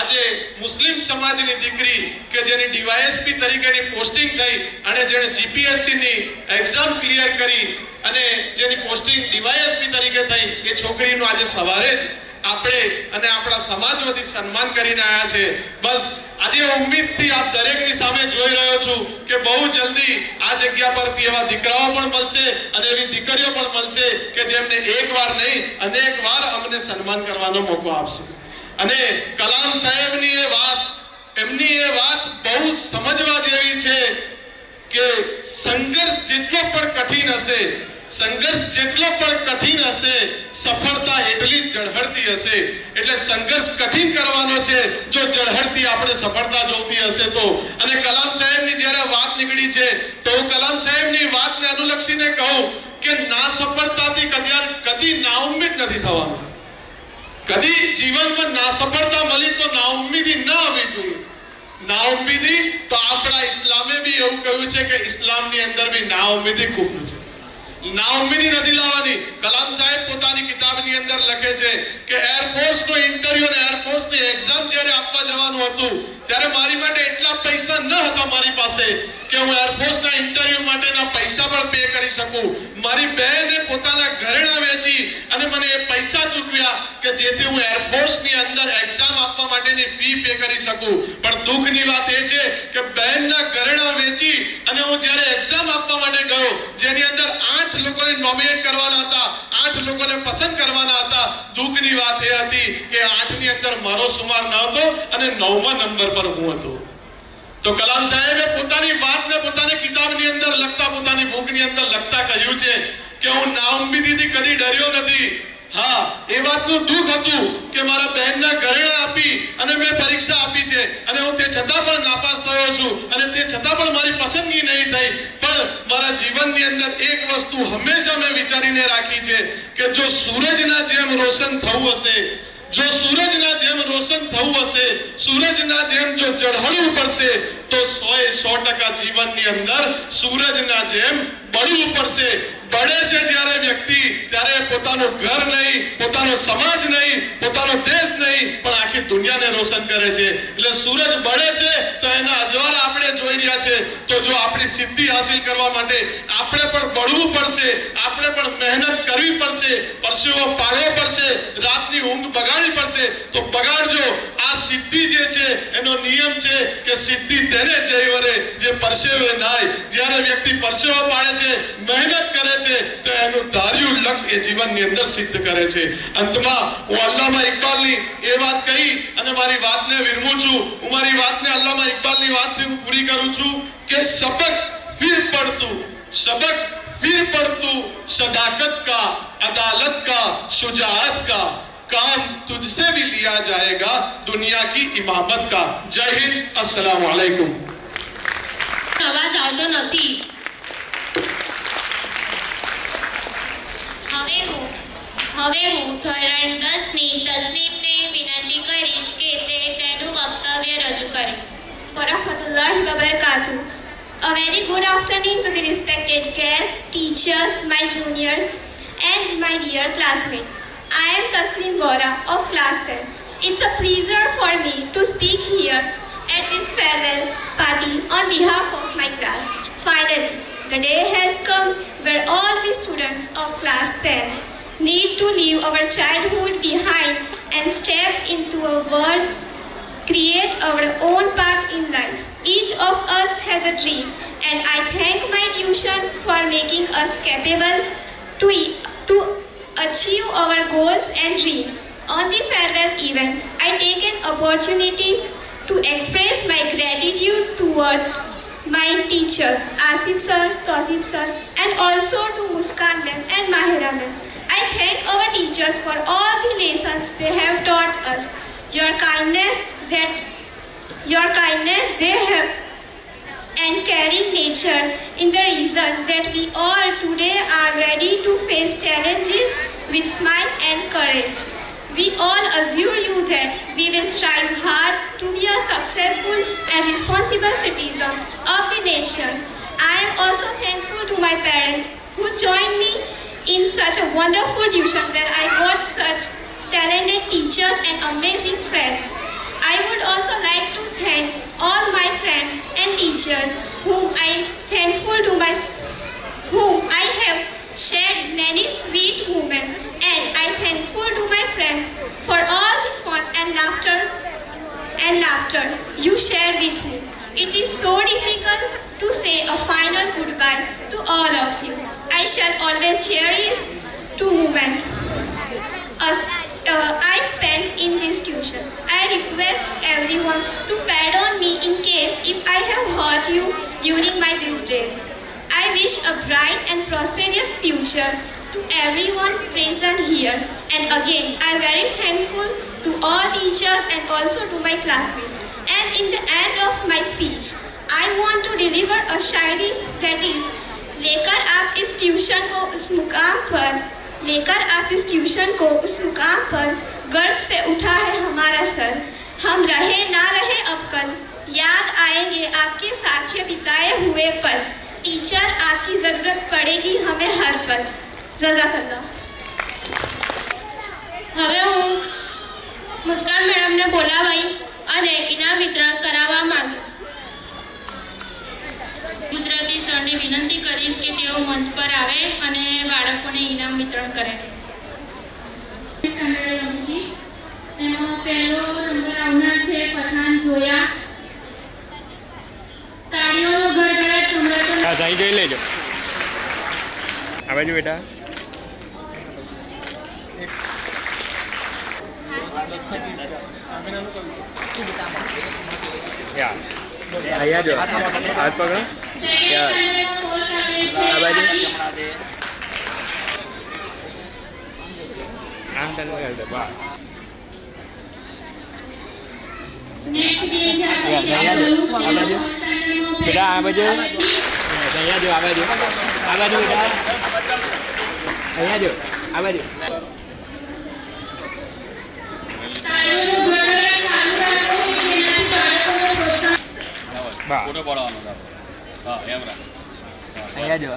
આજે મુસ્લિમ સમાજની દીકરી કે જેની ડીવાયએસપી તરીકેની પોસ્ટિંગ થઈ અને જેણે જીપીએસસીની એક્ઝામ ક્લિયર કરી અને જેની પોસ્ટિંગ ડીવાયએસપી તરીકે થઈ એ છોકરીનું આજે સવારે જ આપણે અને આપણા સમાજ વતી સન્માન કરીને આવ્યા છે. બસ આજે ઉમ્મીદથી આપ દરેકની સામે જોઈ રહ્યો છું કે બહુ જલ્દી આ જગ્યા પરથી એવા દીકરાઓ પણ મળશે અને એવી દીકરીઓ પણ મળશે કે જેમને એકવાર નહીં અનેક વાર અમને સન્માન કરવાનો મોકો આપશે. અને કલામ સાહેબની એ વાત, એમની એ વાત બહુ સમજવા જેવી છે કે સંઘર્ષ જેટલો પણ કઠિન હશે, સંઘર્ષ જેટલો પણ કઠિન હશે, સફળતા એટલી જ ઝળહળતી હશે. એટલે સંઘર્ષ કઠિન કરવાનો છે જો ઝળહળતી આપણે સફળતા જોતી હશે તો. અને કલામ સાહેબની જ્યારે વાત નીકળી છે તો હું કલામ સાહેબની વાતને અનુલક્ષીને કહું કે ના સફળતાથી કદી નાઉમ્મીદ નથી થવાનું. કદી જીવનમાં ના સફળતા મળી તો નાઉમ્મીદી ન આવવી જોઈએ. નાઉમ્મીદી તો આપણા ઇસ્લામે બી એવું કહ્યું છે કે ઇસ્લામની અંદર બી નાઉમ્મીદી કુફર છે. નાઉમ્મીદી નથી લાવવાની. કલામ સાહેબ પોતાની કિતાબની અંદર લખે છે કે એરફોર્સનો ઇન્ટરવ્યુ અને એરફોર્સની એક્ઝામ જ્યારે આપવા જવાનું હતું ત્યારે મારી માટે એટલા પૈસા ન હતા મારી પાસે કે હું એરફોર્સના ઇન્ટરવ્યુ માટેના પૈસા પણ પે કરી શકું. મારી બહેને પોતાના ઘરેણાં વેચી અને મને એ પૈસા ચૂકવ્યા કે જેથી હું એરફોર્સની અંદર એક્ઝામ આપવા માટેની ફી પે કરી શકું. પણ દુઃખની વાત એ છે કે બહેનના ઘરેણાં વેચી અને હું જ્યારે એક્ઝામ આપવા માટે ગયો જેની અંદર 8 લોકોને નોમિનેટ કરવાના હતા, 8 લોકોને પસંદ કરવાના હતા. દુઃખની વાત એ હતી કે 8 ની અંદર મારો સુમાર ન હતો અને 9મા નંબર પર હું હતો. તો કલામ સાહેબે પોતાની વાતને પોતાની કિતાબની અંદર લખતા, પોતાની બુકની અંદર લખતા કહ્યું છે કે હું નાઉમ્મીદીથી કદી ડર્યો નથી. હા, એ વાતનું દુઃખ હતું કે મારા બહેનના ઘરેણાં આપી અને મેં પરીક્ષા આપી છે અને હું તે છતાં પણ નાપાસ થયો છું અને તે છતાં પણ મારી પસંદગી નહીં થઈ. પણ મારા જીવનની અંદર એક વસ્તુ હંમેશા મેં વિચારીને રાખી છે કે જો સૂરજના જેમ રોશન થવું હશે, જો સૂરજના જેમ રોશન થવું હશે, સૂરજના જેમ જો ઝળહળવું પડશે તો 100% જીવનની અંદર સૂરજના જેમ બળવું પડશે. બળે છે જ્યારે વ્યક્તિ ત્યારે પોતાનું ઘર નહીં, પોતાનો સમાજ નહીં, પોતાનો દેશ નહીં પણ આખી દુનિયાને રોશન કરે છે. એટલે સૂરજ બળે છે તો એના અજવાળા આપણે જોઈ રહ્યા છે. તો જો આપણી સિદ્ધિ હાસિલ કરવા માટે આપણે પણ બળવું પડશે, આપણે પણ મહેનત કરવી પડશે, પરસેવો પાડવો પડશે, રાતની ઊંઘ બગાડવી પડશે. તો બગાડજો. આ સિદ્ધિ જે છે એનો નિયમ છે કે સિદ્ધિ તેને જય વરે જે પરસેવે નાય. જ્યારે વ્યક્તિ પરસેવો પાડે છે, મહેનત કરે છે તો એનું ધાર્યું લક્ષ્ય એ જીવનની અંદર સિદ્ધ કરે છે. અંતમાં હું અલ્લામા ઇકબાલની એ વાત કહી અને મારી વાતને વિરમું છું. હું મારી વાતને અલ્લામા ઇકબાલની વાતથી હું પૂરી કરું છું કે સબક ફિર પડતું सदाकत का, अदालत का, शुजाअत का काम तुझसे भी लिया जाएगा दुनिया की इमामत का. जय हिंद, अस्सलाम वालेकुम. અવાજ આવતો નથી. હવે હું ધોરણ 10ની તસ્લીમને વિનંતી કરીશ કે તે તેનું વક્તવ્ય રજૂ કરે. Warahmatullahi wabarakatuh. A very good afternoon to the respected guests, teachers, my juniors, and my dear classmates. I am Taslim Vora of class 10. It's a pleasure for me to speak here at this farewell party on behalf of my class. Finally, the day has come where all we students of class 10 need to leave our childhood behind and step into a world, create our own path in life. Each of us has a dream, and I thank my tuition for making us capable to achieve our goals and dreams. On the farewell event, I take an opportunity to express my gratitude towards my teachers, Asif sir, Tosif sir, and also to Muskan ma'am and Mahira ma'am. I thank our teachers for all the lessons they have taught us. Your kindness, they have, and caring nature in the reason that we all today are ready to face challenges with smile and courage. We all assure you that we will strive hard to be a successful and responsible citizen of the nation. I am also thankful to my parents who joined me in such a wonderful tuition where I got such talented teachers and amazing friends. I would also like to thank all my friends and teachers whom I have shared many sweet moments, and I thankful to my friends for all the fun and laughter you shared with me. It is so difficult to say a final goodbye to all of you. I shall always cherish two moments I spent in this tuition. I request everyone to pardon me in case if I have hurt you during these days. I wish a bright and prosperous future to everyone present here. And again, I am very thankful to all teachers and also to my classmates. And in the end of my speech, I want to deliver a Shayari that is, लेकर आप इस tuition को उस मुकाम पर गर्व से उठा है हमारा सर. हम रहे ना रहे अब कल, याद आएंगे आपके साथ बिताए हुए पल. टीचर आपकी ज़रूरत पड़ेगी हमें हर पल. जज़ाकल्लाह. હવે હું મુસ્કાન મેડમને બોલાવાઈ અને ઇનામ વિતરણ કરાવવા માંગીશ. ગુજરાતી સરને વિનંતી કરીશ કે તેઓ મંચ પર આવે અને બાળકોને ઇનામ વિતરણ કરે. એનો પહેલો નંબર આવનાર છે પઠાણ જોયા. તાળીઓનો ગડગડાટ સંભળાતો હા સાઈ જોઈ લેજો. આ બાજુ બેટા. યા અહીંયા જો હાથ પકડો. યા આ બાજુ આમ તને કરી દે. વાહ. બેટા આ બાજુ અહીંયા જો. આ બાજુ બેટા અહીંયા જો. આ બાજુ ફોટો પાડવાનો. હા એમ રાખ. અહીંયા જો.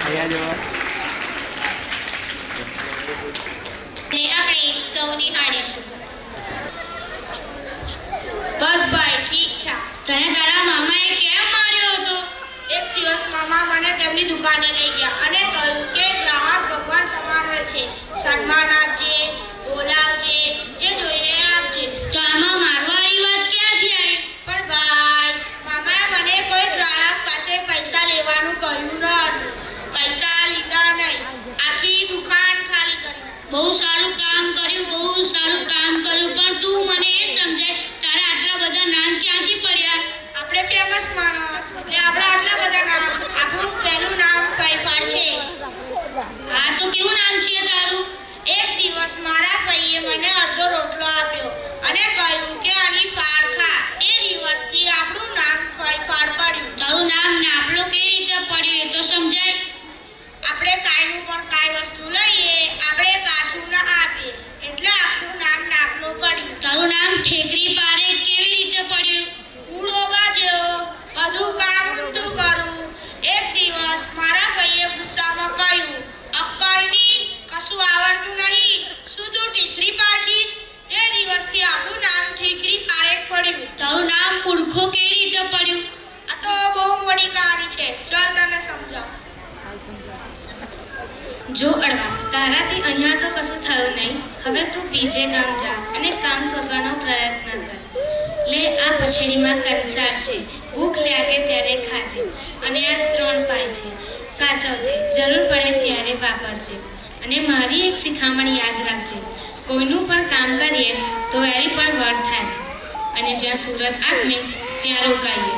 અહીંયા જો. આપણે સૌ નિહાળીશું. બસ ભાઈ ઠીક ઠાક. તને તારા મામાએ કેમ માર્યો હતો? એક દિવસ મામા મને તેમની દુકાને લઈ ગયા અને કહ્યું કે ગ્રાહક ભગવાન સમાન હોય છે. સન્માન આપજે, બોલાવજે, જે જોઈએ આપજે. તો આમાં મારવાળી વાત ક્યાંથી આવી? પણ ભાઈ, મામાએ મને કોઈ ગ્રાહક પાસે પૈસા લેવાનું કહ્યું ન હતું. પૈસા લીધા નહીં, આખી દુકાન ખાલી કરી. બહુ સારું કામ કર્યું, પણ તું મને એ સમજાય તારા આટલા બધા નામ ક્યાંથી પડ્યા? આપણે ફેમસ માણસ એટલે આપણે આટલા બધા નામ. આપણું પહેલું નામ ફાઈફાડ છે. હા તો કેવું નામ છે તારું? એક દિવસ મારા ભાઈએ મને અડધો રોટલો આપ્યો અને કહ્યું કે આની ફાળ ખા. એ દિવસથી આપણું નામ ફાળ પડ્યું. તારું નામ નાપલો કેવી રીતે પડ્યું એ તો સમજાય. આપણે કાંઈનું પણ કાંઈ વસ્તુ લઈએ આપણે પાછું ના આપીએ એટલે આપણું નામ નાપલું પડ્યું. તારું નામ ઠેકરી પારેખ કેવી રીતે પડ્યું. ઉડો બાજ્યો બધું કામ ઊંધું કરું. એક દિવસ મારા ભાઈએ ગુસ્સામાં કહ્યું, અક્કલની કશું આવડતું નહીં, શું તું ઠીકરી પારખીશ? તે દિવસથી આપણું નામ ઠીકરી પારેખ પડ્યું. તારું નામ મૂર્ખો કેવી રીતે પડ્યું. આ તો બહુ મોટી કહાની છે, ચાલ તને સમજાવું. જો અડવા, તારાથી અહીંયા તો કશું થયું નહીં. હવે તું બીજે ગામ જા અને કામ શોધવાનો પ્રયત્ન કર. લે આ પછેડીમાં કંસાર છે, ભૂખ લાગે ત્યારે ખાજે. અને આ 3 પાય છે, સાચવજે, જરૂર પડે ત્યારે વાપરજે. અને મારી એક શિખામણ યાદ રાખજે, કોઈનું પણ કામ કરીએ તો એરી પણ વર થાય. અને જ્યાં સૂરજ આથમે ત્યાં રોકાઈએ.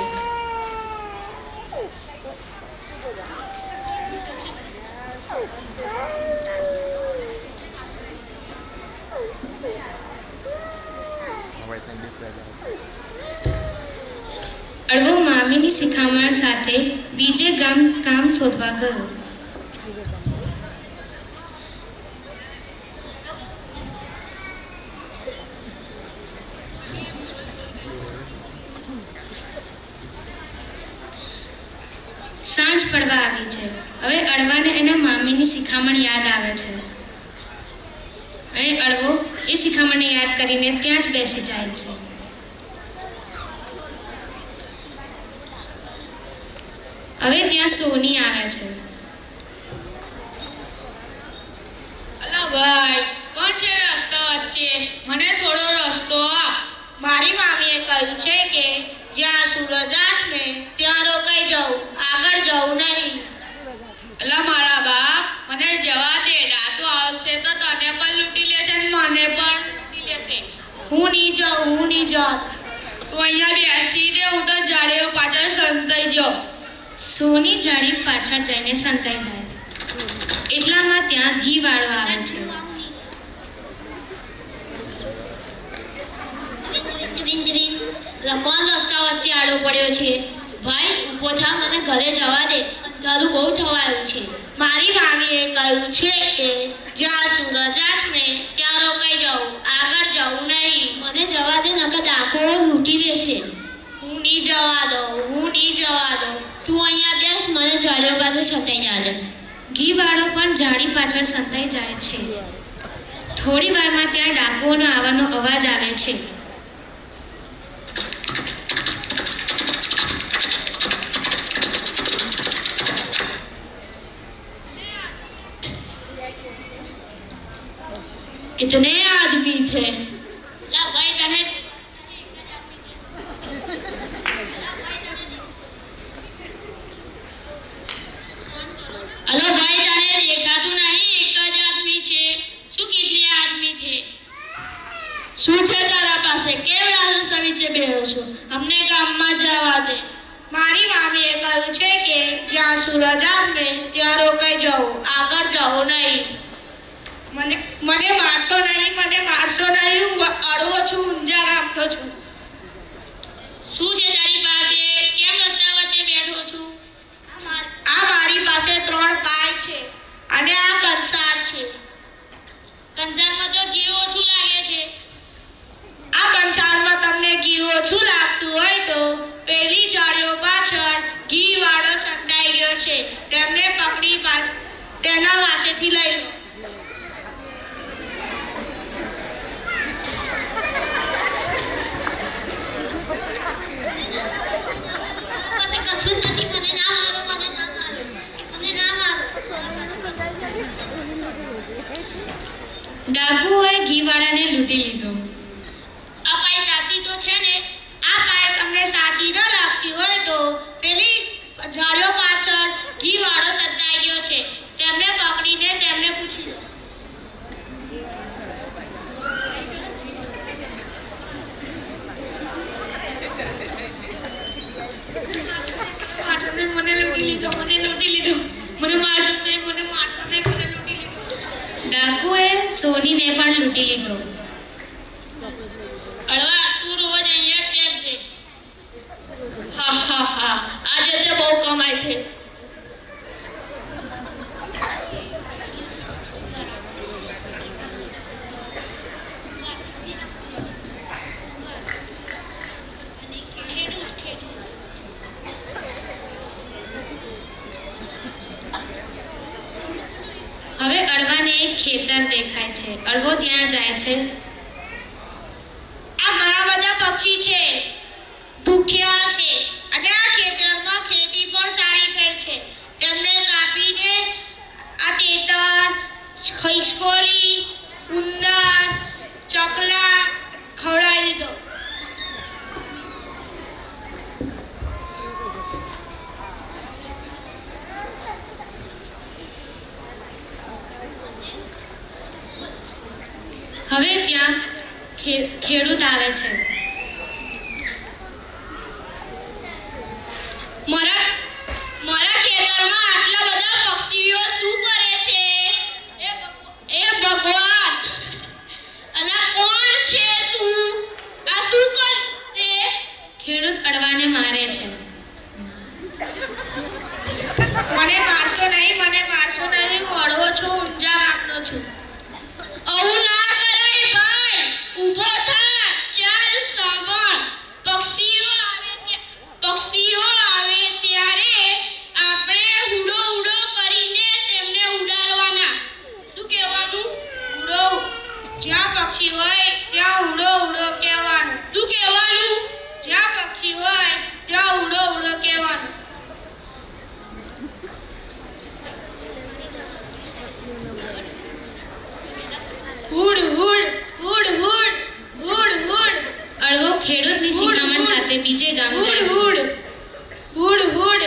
અડવો મામીની શિખામણ સાથે બીજે ગામ કામ શોધવા ગયો. સાંજ પડવા આવી છે. હવે અડવાને એના મામીની શિખામણ યાદ આવે છે અને અડવો એ શિખામણને યાદ કરીને ત્યાં જ બેસી જાય છે. હવે ત્યાં સોની આવે છે. અલા ભાઈ, કોણ છે રસ્તા વચ્ચે? મને થોડો રસ્તો આપ. મારી મામીએ કહ્યું છે કે જ્યાં સૂરજ આથમે ત્યાં રોકાઈ જવું, આગળ જવું નહીં. અલા મારા બાપ, મને જવા દે. ડાકુ આવશે તો તને પણ લૂંટી લેશે ને મને પણ લૂંટી લેશે. હું નહીં જાઉં. તું અહીંયા બેસી દે, હું તો જાળીઓ પાછળ સંતાઈ જાઉં. સોની જાળી પાછળ જઈને સંતાઈ જાય છે. એટલામાં ત્યાં ઘી વાળો આવે છે. લખવાન રસ્તા વચ્ચે આડો પડ્યો છે. ભાઈ ઊભો થા, મને ઘરે જવા દે, અંધારું બહુ થવાયું છે. મારી મામીએ કહ્યું છે કે જ્યાં સૂરજ આથમે ત્યાં રોકાઈ જવું, આગળ જવું નહીં. મને જવા દે, નકર ડાકો લૂંટી લેશે. હું નહીં જવા દઉં. તું અહીંયા બેસ, મને જાળીઓ પાસે સતાઈ જા દે. ઘી વાળો પણ જાળી પાછળ સંતાઈ જાય છે. થોડી વારમાં ત્યાં ડાકુઓનો આવવાનો અવાજ આવે છે. कितने आदमी थे? લા ભાઈ, તને अरे भाई, तने देखा तो नहीं? एक જ આદમી છે. શું કેટલી આદમી છે? શું છે તારા પાસે? કેમ રાસ્તા વચ્ચે બેહો છો? અમને ગામમાં જવા દે. મારી મામીએ કહ્યું છે કે જ્યાં સૂરજ આથમે ત્યાં રોકાઈ જવું, આગળ જવું નહીં. મને મારશો નહીં. હું અડવો છું, ઊંઝા ગામનો છું. શું છે તારી પાસે? કેમ રસ્તા વચ્ચે બેઠો છું? આ મારી પાસે 3 પાય છે અને આ કંસાર છે. કંસારમાં તો ઘી ઓછું લાગે છે. આ કંસારમાં તમને ઘી ઓછું લાગતું હોય તો પેલી જાળીઓ પાછળ ઘી વાળો સંતાઈ ગયો છે, તેમને પકડી તેના પાસેથી લઈ લો. કશું જ નથી. મને ના મારો. ડાકુઓએ ઘીવાળાને લૂંટી લીધો. આ પાઈ સાચી તો છે ને? આ પાય તમને સાચી ન લાગતી હોય તો પેલી જાળીઓ પાછળ ઘી વાળો સંતાઈ ગયો છે, તેમને પકડીને તેમને પૂછી લો. મને લૂંટી લીધો. મને મારશો નહીં. મને લૂંટી લીધો. ડાકુએ સોનીને પણ લૂંટી લીધો. અડવા તું રોજ અહીંયા જ બેસજે. હા હા હા આજે તે બહુ કમાઈ થઈ. હવે અડવાને એક ખેતર દેખાય છે. અડવો ત્યાં જાય છે. આ ઘણા બધા પક્ષી છે, ભૂખ્યા છે અને આ ખેતરમાં ખેતી પણ સારી થઈ છે. તેમને કાપીને આ તેતર, ખિસકોલી, ઉંદર, ચકલા ખવડાવી દો. હવે ત્યાં ખેડૂત આવે છે. મારા ખેતરમાં આટલા બધા પક્ષીઓ શું કરે છે? એ ભગવાન, અલા કોણ છે તું? આ શું કરે? ખેડૂત અડવાને મારે છે. મને મારશો નહીં, હું અડવો છું, ઊંઝા ગામનો છું. આવું ના કરાય ભાઈ, ઊભો થા, ચાલ સાંભળ. પક્ષીઓ આવે ત્યારે આપણે ઉડો ઉડો કરીને તેમને ઉડાડવાના. શું કહેવાનું? ઉડો. જ્યાં પક્ષી હોય ત્યાં ઉડો ઉડો કહેવાનું. શું કહેવાનું? જ્યાં પક્ષી હોય ત્યાં ઉડો ઉડો કહેવાનું. હુડ હુડ હુડ હુડ હુડ હુડ. અડવો ખેડૂતની શિખામણ સાથે બીજે ગામ જાય છે. હુડ હુડ હુડ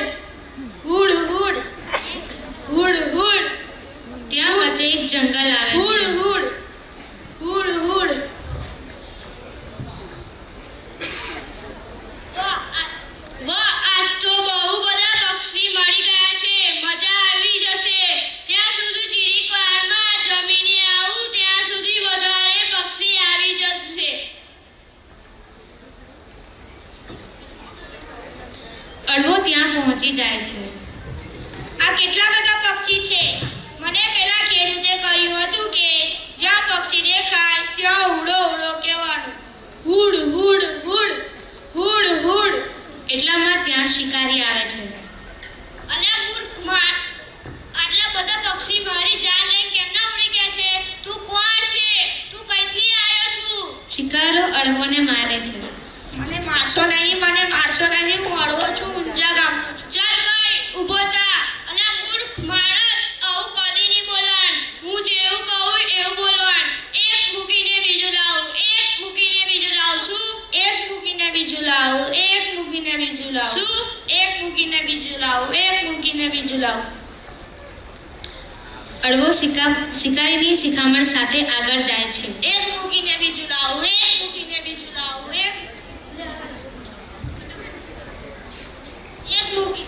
હુડ હુડ હુડ હુડ. ત્યાં વચ્ચે એક જંગલ આવે છે. હુડ હુડ હુડ હુડ. વાહ, આજ તો બહુ બધા પક્ષી મળી ગયા છે. મજા આવી જશે. ત્યાં સુધી જીરીક વારમાં જમીને આવું ત્યાં સુધી વધારે પક્ષી આવી જશે. અડવો ત્યાં પહોંચી જાય છે. આ કેટલા બધા પક્ષી છે? મને પેલા ખેડૂતે કહ્યું હતું કે જ્યાં પક્ષી દેખાય ત્યાં ઉડો ઉડો કહેવાનું. હુડ હુડ હુડ હુડ હુડ. એટલામાં ત્યાં શિકારી આવે છે. અલ્યા મૂર્ખ માર, આટલા બધા પક્ષી મારી જાન લઈને કેમ ના ઉડી ગયા છે? તું કોણ છે? તું કઈથી આવ્યો છું? શિકારો અડવોને મારે છે. મને મારશો નહીં, હું અડવો છું, ઊંઝા ગામનો છું. ચાલ ભાઈ ઊભો થા. અલ્યા મૂર્ખ માણસ, આવું કદી નહીં બોલવાનું. હું જેવું કહું એવું બોલવાનું. એક મૂકીને બીજું લાવું, એક મૂકીને બીજું લાવું. શું? એક મૂકીને બીજું લાવું, એક મૂકીને બીજું લાવું. શું? એક મૂકીને બીજું લાવું, એક મૂકીને બીજું લાવું. અડવો શિકારીની શિખામણ સાથે આગળ જાય છે. એક મૂકીને બીજું લાવું, એક મૂકીને બીજું લાવું, એક મૂકી.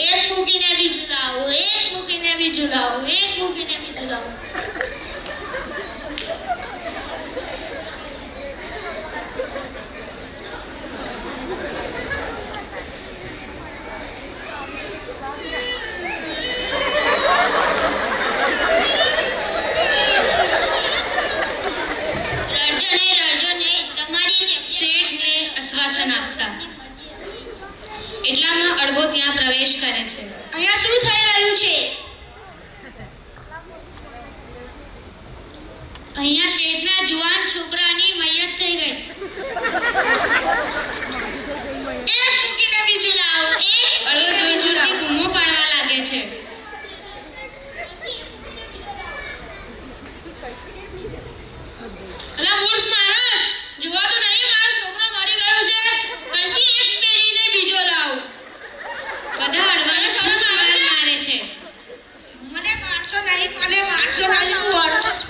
એક મૂકીને બીજું લાવું, એક મૂકીને બીજું લાવું, એક મૂકીને બીજું લાવું. રડજો નહીં, તમારી શેઠને આશ્વાસન આપતા. એટલામાં અડવો ત્યાં પ્રવેશ કરે છે. અહીંયા શું થઈ રહ્યું છે? અહીંયા શેઠના જુવાન છોકરાની મૈયત થઈ ગઈ. એક મૂકીને બીજું લાવો. અડવો જોઈ જોઈતી બૂમો પાડવા લાગે છે. અલા મૂર્ખ માણસ, જોવા તો નહીં, મારો છોકરો મરી ગયો છે. પછી એક પેરીને બીજો લાવ. બધા અડવાને ખૂબ માર મારે છે. મને મારશો નહીં, હું અડવો છું.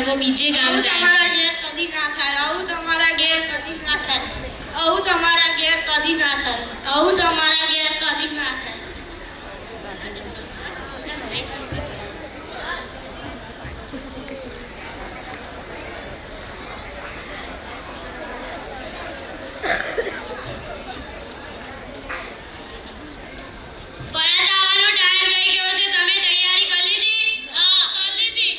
અડવો બીજે ગામ આવું જાય તમારા છે. ઘેર કદી ના થાય. આવું તમારા ઘેર કદી ના થાય. આવું તમારા ઘેર કદી ના થાય. આવું તમારા ઘેર કદી ના થાય. પરત આવવાનો ટાઈમ થઈ ગયો છે. તમે તૈયારી કરી લીધી? હા, કરી લીધી.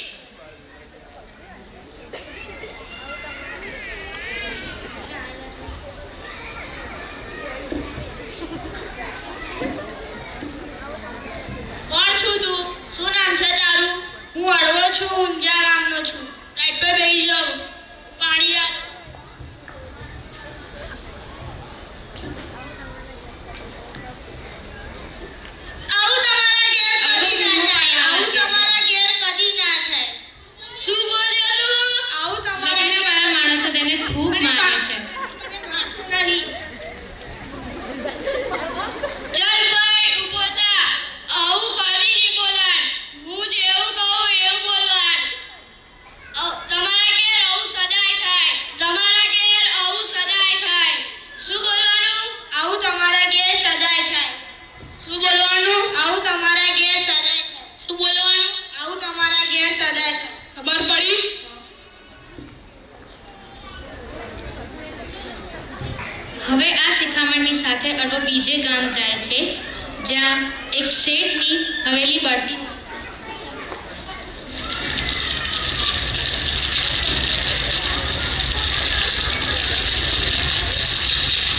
કોણ છું તું? શું નામ છે તારું? હું અડવો છું, ઊંઝા ગામનો છું. સાઈડ પર બેસી જાઓ. પાણી આલો. આવું તમારા ઘેર કદી ના થાય. આવું તમારા ઘેર કદી ના થાય. શું બોલ્યો તું? આવું તમારા લગ્નવાળા માણસે તેને ખૂબ મારે છે. તને મારશો નહીં. ચાલ ભાઈ, ઊભો થા. આવું કદી નહીં બોલાય. હું જેવું કહું એવું બોલવાનું. તમારા ઘેર આવું સદાય થાય. તમારા ઘેર આવું સદાય થાય. શું બોલવાનું? આવું તમારા ઘેર સદાય થાય. શું બોલવાનું? આવું તમારા ઘેર સદાય થાય. શું બોલવાનું? આવું તમારા ઘેર સદાય થાય. ખબર પડી? હવે આ શિખામણની સાથે અડવો બીજે ગામ જાય છે, જ્યાં એક શેઠની હવેલી બળતી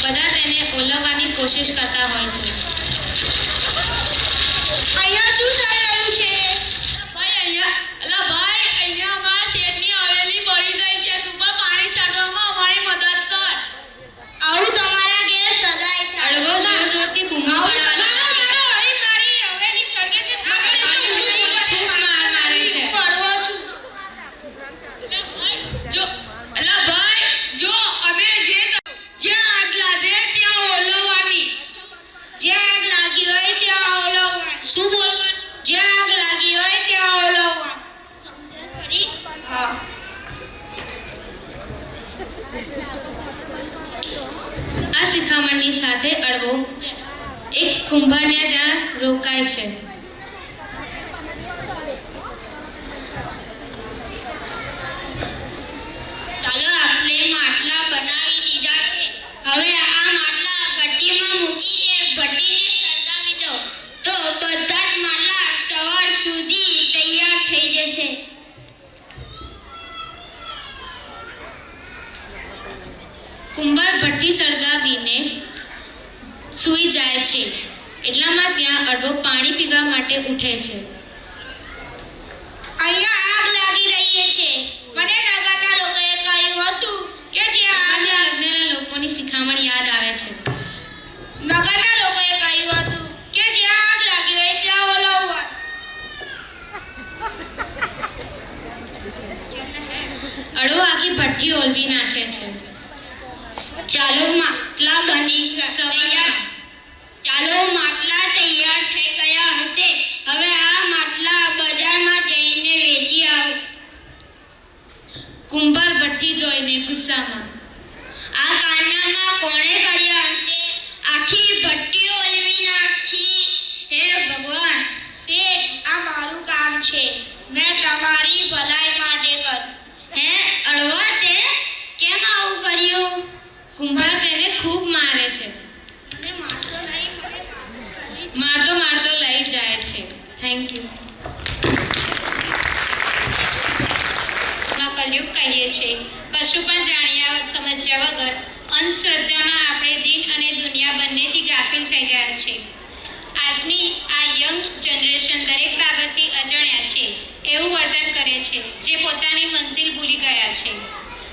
બધા તેને ઓલવવાની કોશિશ કરતા હોય છે. અહીંયા શું થઈ રહ્યું છે? ભાઈ, અહીંયા અમારા શેઠની હવેલી બળી ગઈ છે. તું પણ પાણી છાંટવામાં અમારી મદદ કર. આવું તમારા ઘેર સદાય થાય. અડવો જોર જોરથી બૂમો પાડવા લાગે છે. ખૂબ માર મારે છે. જો અમે જ્યાં આગ લાગે ત્યાં ઓલવવાની. જ્યાં આગ લાગી હોય ત્યાં ઓલવવાનું. શું બોલવાનું? જ્યાં આગ લાગી હોય ત્યાં ઓલવવાનું. સમજણ પડી? હા. આ શિખામણની સાથે અડવો એક કુંભારને ત્યાં રોકાય છે. ચાલો, આપણે માટલા બનાવી દીધા છે. હવે આ માટલા ભઠ્ઠીમાં મૂકીને ભઠ્ઠીને સળગાવી દો તો બધા જ માટલા સવાર સુધી તૈયાર થઈ જશે. કુંભાર ભઠ્ઠી સળગાવીને સૂઈ જાય છે. એટલામાં ત્યાં અડવો પાણી પીવા માટે ઉઠે છે. અહીંયા આગ લાગી રહી છે. મને નગરના લોકોએ કહ્યું હતું કે જ્યાં અને લગ્નના લોકોની શિખામણ યાદ આવે છે. નગરના લોકોએ કહ્યું હતું કે જ્યાં આગ લાગી હોય ત્યાં ઓલવવાનું. અડવો આખી ભઠ્ઠી ઓલવી નાખે છે. ચાલો, માટલા બની ગયા. ચાલો, માટલા તૈયાર થઈ ગયા હશે. હવે આ માટલા બજારમાં જઈને વેચી આવો. કુંભાર ભઠ્ઠી જોઈને ગુસ્સામાં, આ કારનામા કોણે કર્યા હશે? આખી ભઠ્ઠી ઓલવી નાખી. હે ભગવાન! શેઠ, આ મારું કામ છે. મેં તમારી ભલાઈ માટે કર્યું. હે અડવા, તે કેમ આવું કર્યું? કુંભાર તેને ખૂબ મારે છે. મને મારશો નહીં. મને મારશો નહીં. મારતો મારતો લઈ જાય છે. Thank you. કલયુગ કહીએ છીએ. કશું પણ જાણ્યા સમજ્યા વગર અંધશ્રદ્ધામાં આપણે દિન અને દુનિયા બંનેથી ગાફિલ થઈ ગયા છે. આજની આ યંગ જનરેશન દરેક બાબતથી અજાણ્યા છે એવું વર્તન કરે છે, જે પોતાની મંઝિલ ભૂલી ગયા છે.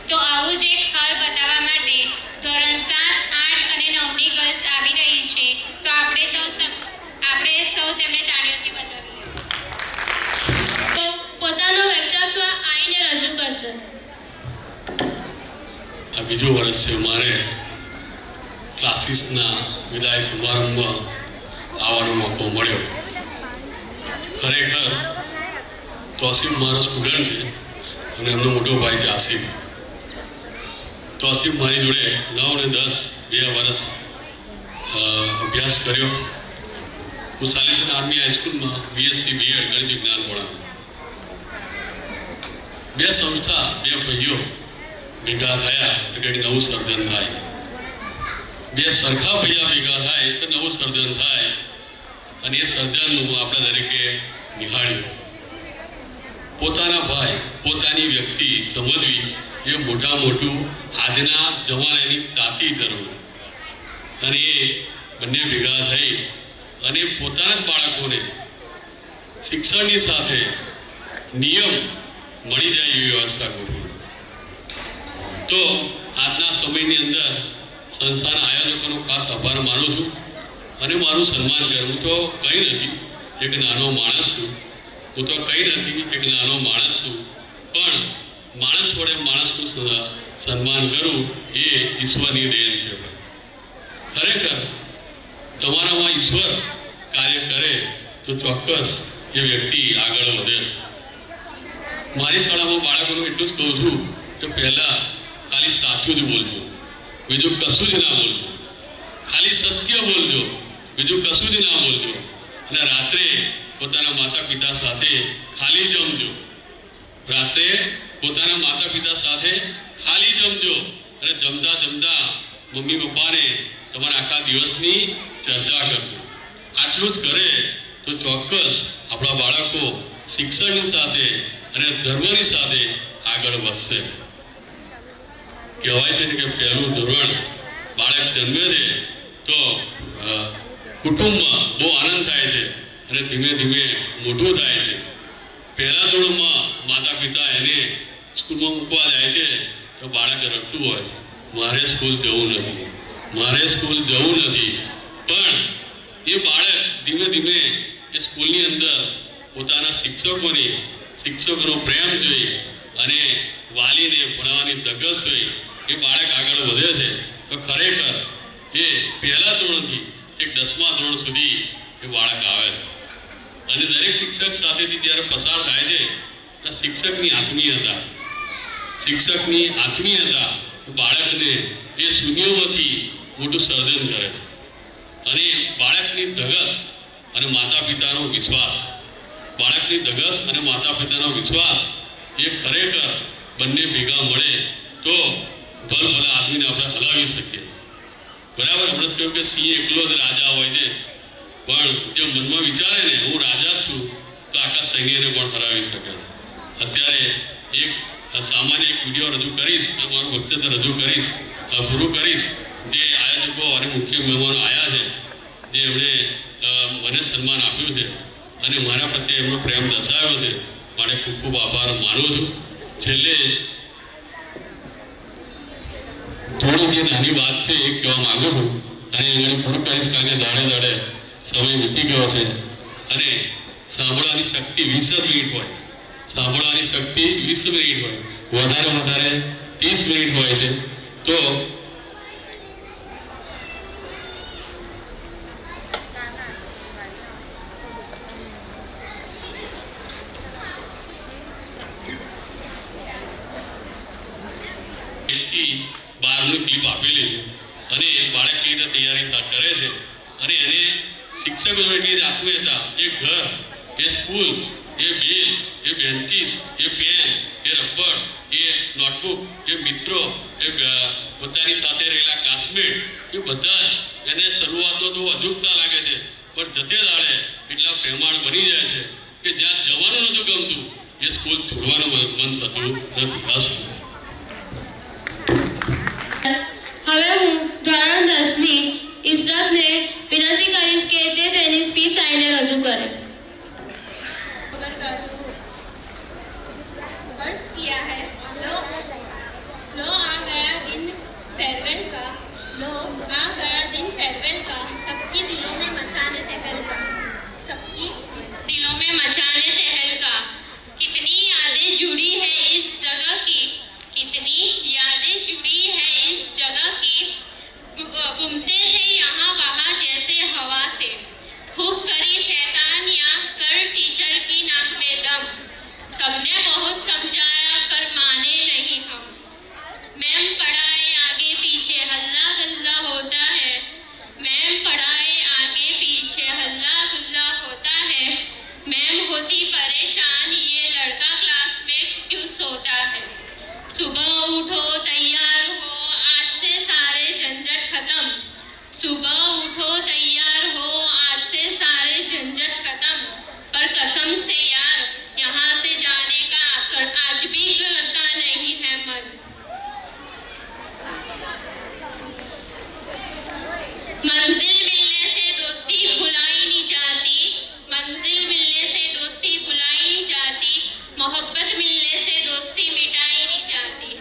તો આવું જ એક હાલ બતાવવા માટે ધોરણ 7, 8 અને 9ની ગર્લ્સ આવી રહી છે. તો આપણે સૌ તેમને તાળીઓથી વધાવીએ. તો પોતાનું વ્યક્તિત્વ આઈને રજૂ કરશે. આ બીજું વર્ષ છે મારે ક્લાસીસના વિદાય સમારંભમાં આવવાનો મોકો મળ્યો. ખરેખર તોસીફ મારો સ્ટુડન્ટ છે અને એમનો મોટો ભાઈ છે આસિફ. તો આસિફ મારી જોડે 9 અને 10 2 વર્ષ અભ્યાસ કર્યો. હું સાલિસન આર્મી હાઈસ્કૂલમાં બીએસસી બીએડ ગણિત વિજ્ઞાન ભણાવું. બે સંસ્થા, બે ભાઈઓ ભેગા થયા તો કંઈક નવું સર્જન થાય. બે સરખા ભૈયા ભેગા થાય તો નવું સર્જન થાય. અને એ સર્જનનું આપણે દરેકે નિહાળ્યું. પોતાના ભાઈ, પોતાની વ્યક્તિ સમજવી એ મોટું આજના જમાનાની તાતી જરૂર છે. અને એ બંને ભેગા થઈ અને પોતાના જ બાળકોને શિક્ષણની સાથે નિયમ મળી જાય એવી વ્યવસ્થા ગોઠવી. તો આજના સમયની અંદર સંસ્થાના આયોજકોનો ખાસ આભાર માનું છું અને મારું સન્માન કરું. હું તો કંઈ નથી, એક નાનો માણસ છું. પણ માણસ વડે માણસનું સન્માન કરું એ ઈશ્વરની દેન છે. ખરેખર તમારામાં ઈશ્વર કાર્ય કરે તો ચોક્કસ એ વ્યક્તિ આગળ વધે છે. મારી શાળામાં બાળકોને એટલું જ કહું છું કે પહેલાં ખાલી સાચું જ બોલજો, બીજું કશું જ ના બોલજો. ખાલી સત્ય બોલજો, બીજું કશું જ ના બોલજો. અને રાત્રે પોતાના માતા પિતા સાથે ખાલી જમજો. અને જમતા મમ્મી પપ્પાને તમારા આખા દિવસની ચર્ચા કરજો. આટલું જ કરે તો ચોક્કસ આપણા બાળકો શિક્ષણની સાથે અને ધર્મની સાથે આગળ વધશે. કહેવાય છે ને કે પહેલું ધોરણ બાળક જન્મે છે તો કુટુંબમાં બહુ આનંદ થાય છે અને ધીમે ધીમે મોટું થાય છે. પહેલા ધોરણમાં માતા પિતા એને સ્કૂલમાં મૂકવા જાય છે તો બાળક રડતું હોય છે, મારે સ્કૂલ જવું નથી. પણ એ બાળક ધીમે ધીમે એ સ્કૂલની અંદર પોતાના શિક્ષકોનો પ્રેમ જોઈ અને વાલીને ભણવાની ધગશ જોઈ એ બાળક આગળ વધે છે. તો ખરેખર એ પહેલા ધોરણથી છેક 10મા ધોરણ સુધી એ બાળક આવે છે. અને દરેક શિક્ષક સાથેથી જ્યારે પસાર થાય છે તો શિક્ષકની આત્મીયતા બાળકને એ શૂન્યમાંથી મોટું સર્જન કરે છે. અને બાળકની ધગશ અને માતા પિતાનો વિશ્વાસ એ ખરેખર બંને ભેગા મળે તો ભલા આદમીને આપણે હલાવી શકીએ. બરાબર, હમણાં જ કહ્યું કે સિંહ એકલો જ રાજા હોય છે, પણ જે મનમાં વિચારે ને હું રાજા છું તો આખા સૈન્યને પણ હરાવી શકે છે. અત્યારે એક સામાન્ય વિડીયો રજૂ કરીશ, મારું વક્તવ્ય રજૂ કરીશ, પૂરું કરીશ. જે આયોજકો અને મુખ્ય મહેમાનો આવ્યા છે, જે એમણે મને સન્માન આપ્યું છે અને મારા પ્રત્યે એમનો પ્રેમ દર્શાવ્યો છે, માટે ખૂબ ખૂબ આભાર માનું છું. છેલ્લે થોડી જે નાની વાત છે એ કહેવા માગું છું અને એને પૂરું કરીશ, કારણ કે દાડે સમય વીતી ગયો છે. અને સાંભળવાની શક્તિ 20 મિનિટ હોય, વધારે 30 મિનિટ હોય છે. તો બારની ક્લિપ આપેલી છે અને બાળક કેવી રીતે તૈયારી કરે છે અને એને શિક્ષકો કેવી રીતે આત્મીયતા, એ ઘર, એ સ્કૂલ, એ બેલ, એ બેન્ચીસ, એ પેન, એ રબર, એ નોટબુક, એ મિત્રો, એ પોતાની સાથે રહેલા ક્લાસમેટ, એ બધા એને શરૂઆતમાં તો અજુગતા લાગે છે, પણ જતે દાડે એટલા પ્રેમાળ બની જાય છે કે જ્યાં જવાનું નહોતું ગમતું એ સ્કૂલ છોડવાનું મન થતું નથી. અસ્તુ. હવે હું ધોરણ 10ની ઇશરતને વિનંતી કરીશ કે તે તેની સ્પીચ આઈને રજૂ કરે. अर्ज किया है लो आ गया दिन फेयरवेल का, सबकी दिलों में मचाने तहलका, कितनी यादें जुड़ी है इस जगह की, घूमते थे यहाँ वहाँ जैसे हवा से, खूब करी शैतानियाँ कर टीचर की नाक में दम, सबने बहुत समझाया पर सुबह उठो तैयार हो आज से सारे झंझट खत्म सुबह उठो तैयार हो आज से सारे झंझट खत्म पर कसम से यार यहाँ से जाने का आज भी करता नहीं है मन मंजिल मिलने से दोस्ती भुलाई नहीं जाती मंजिल मिलने से दोस्ती भुलाई नहीं जाती मोहब्बत मिलने से दोस्ती मिटाई नहीं जाती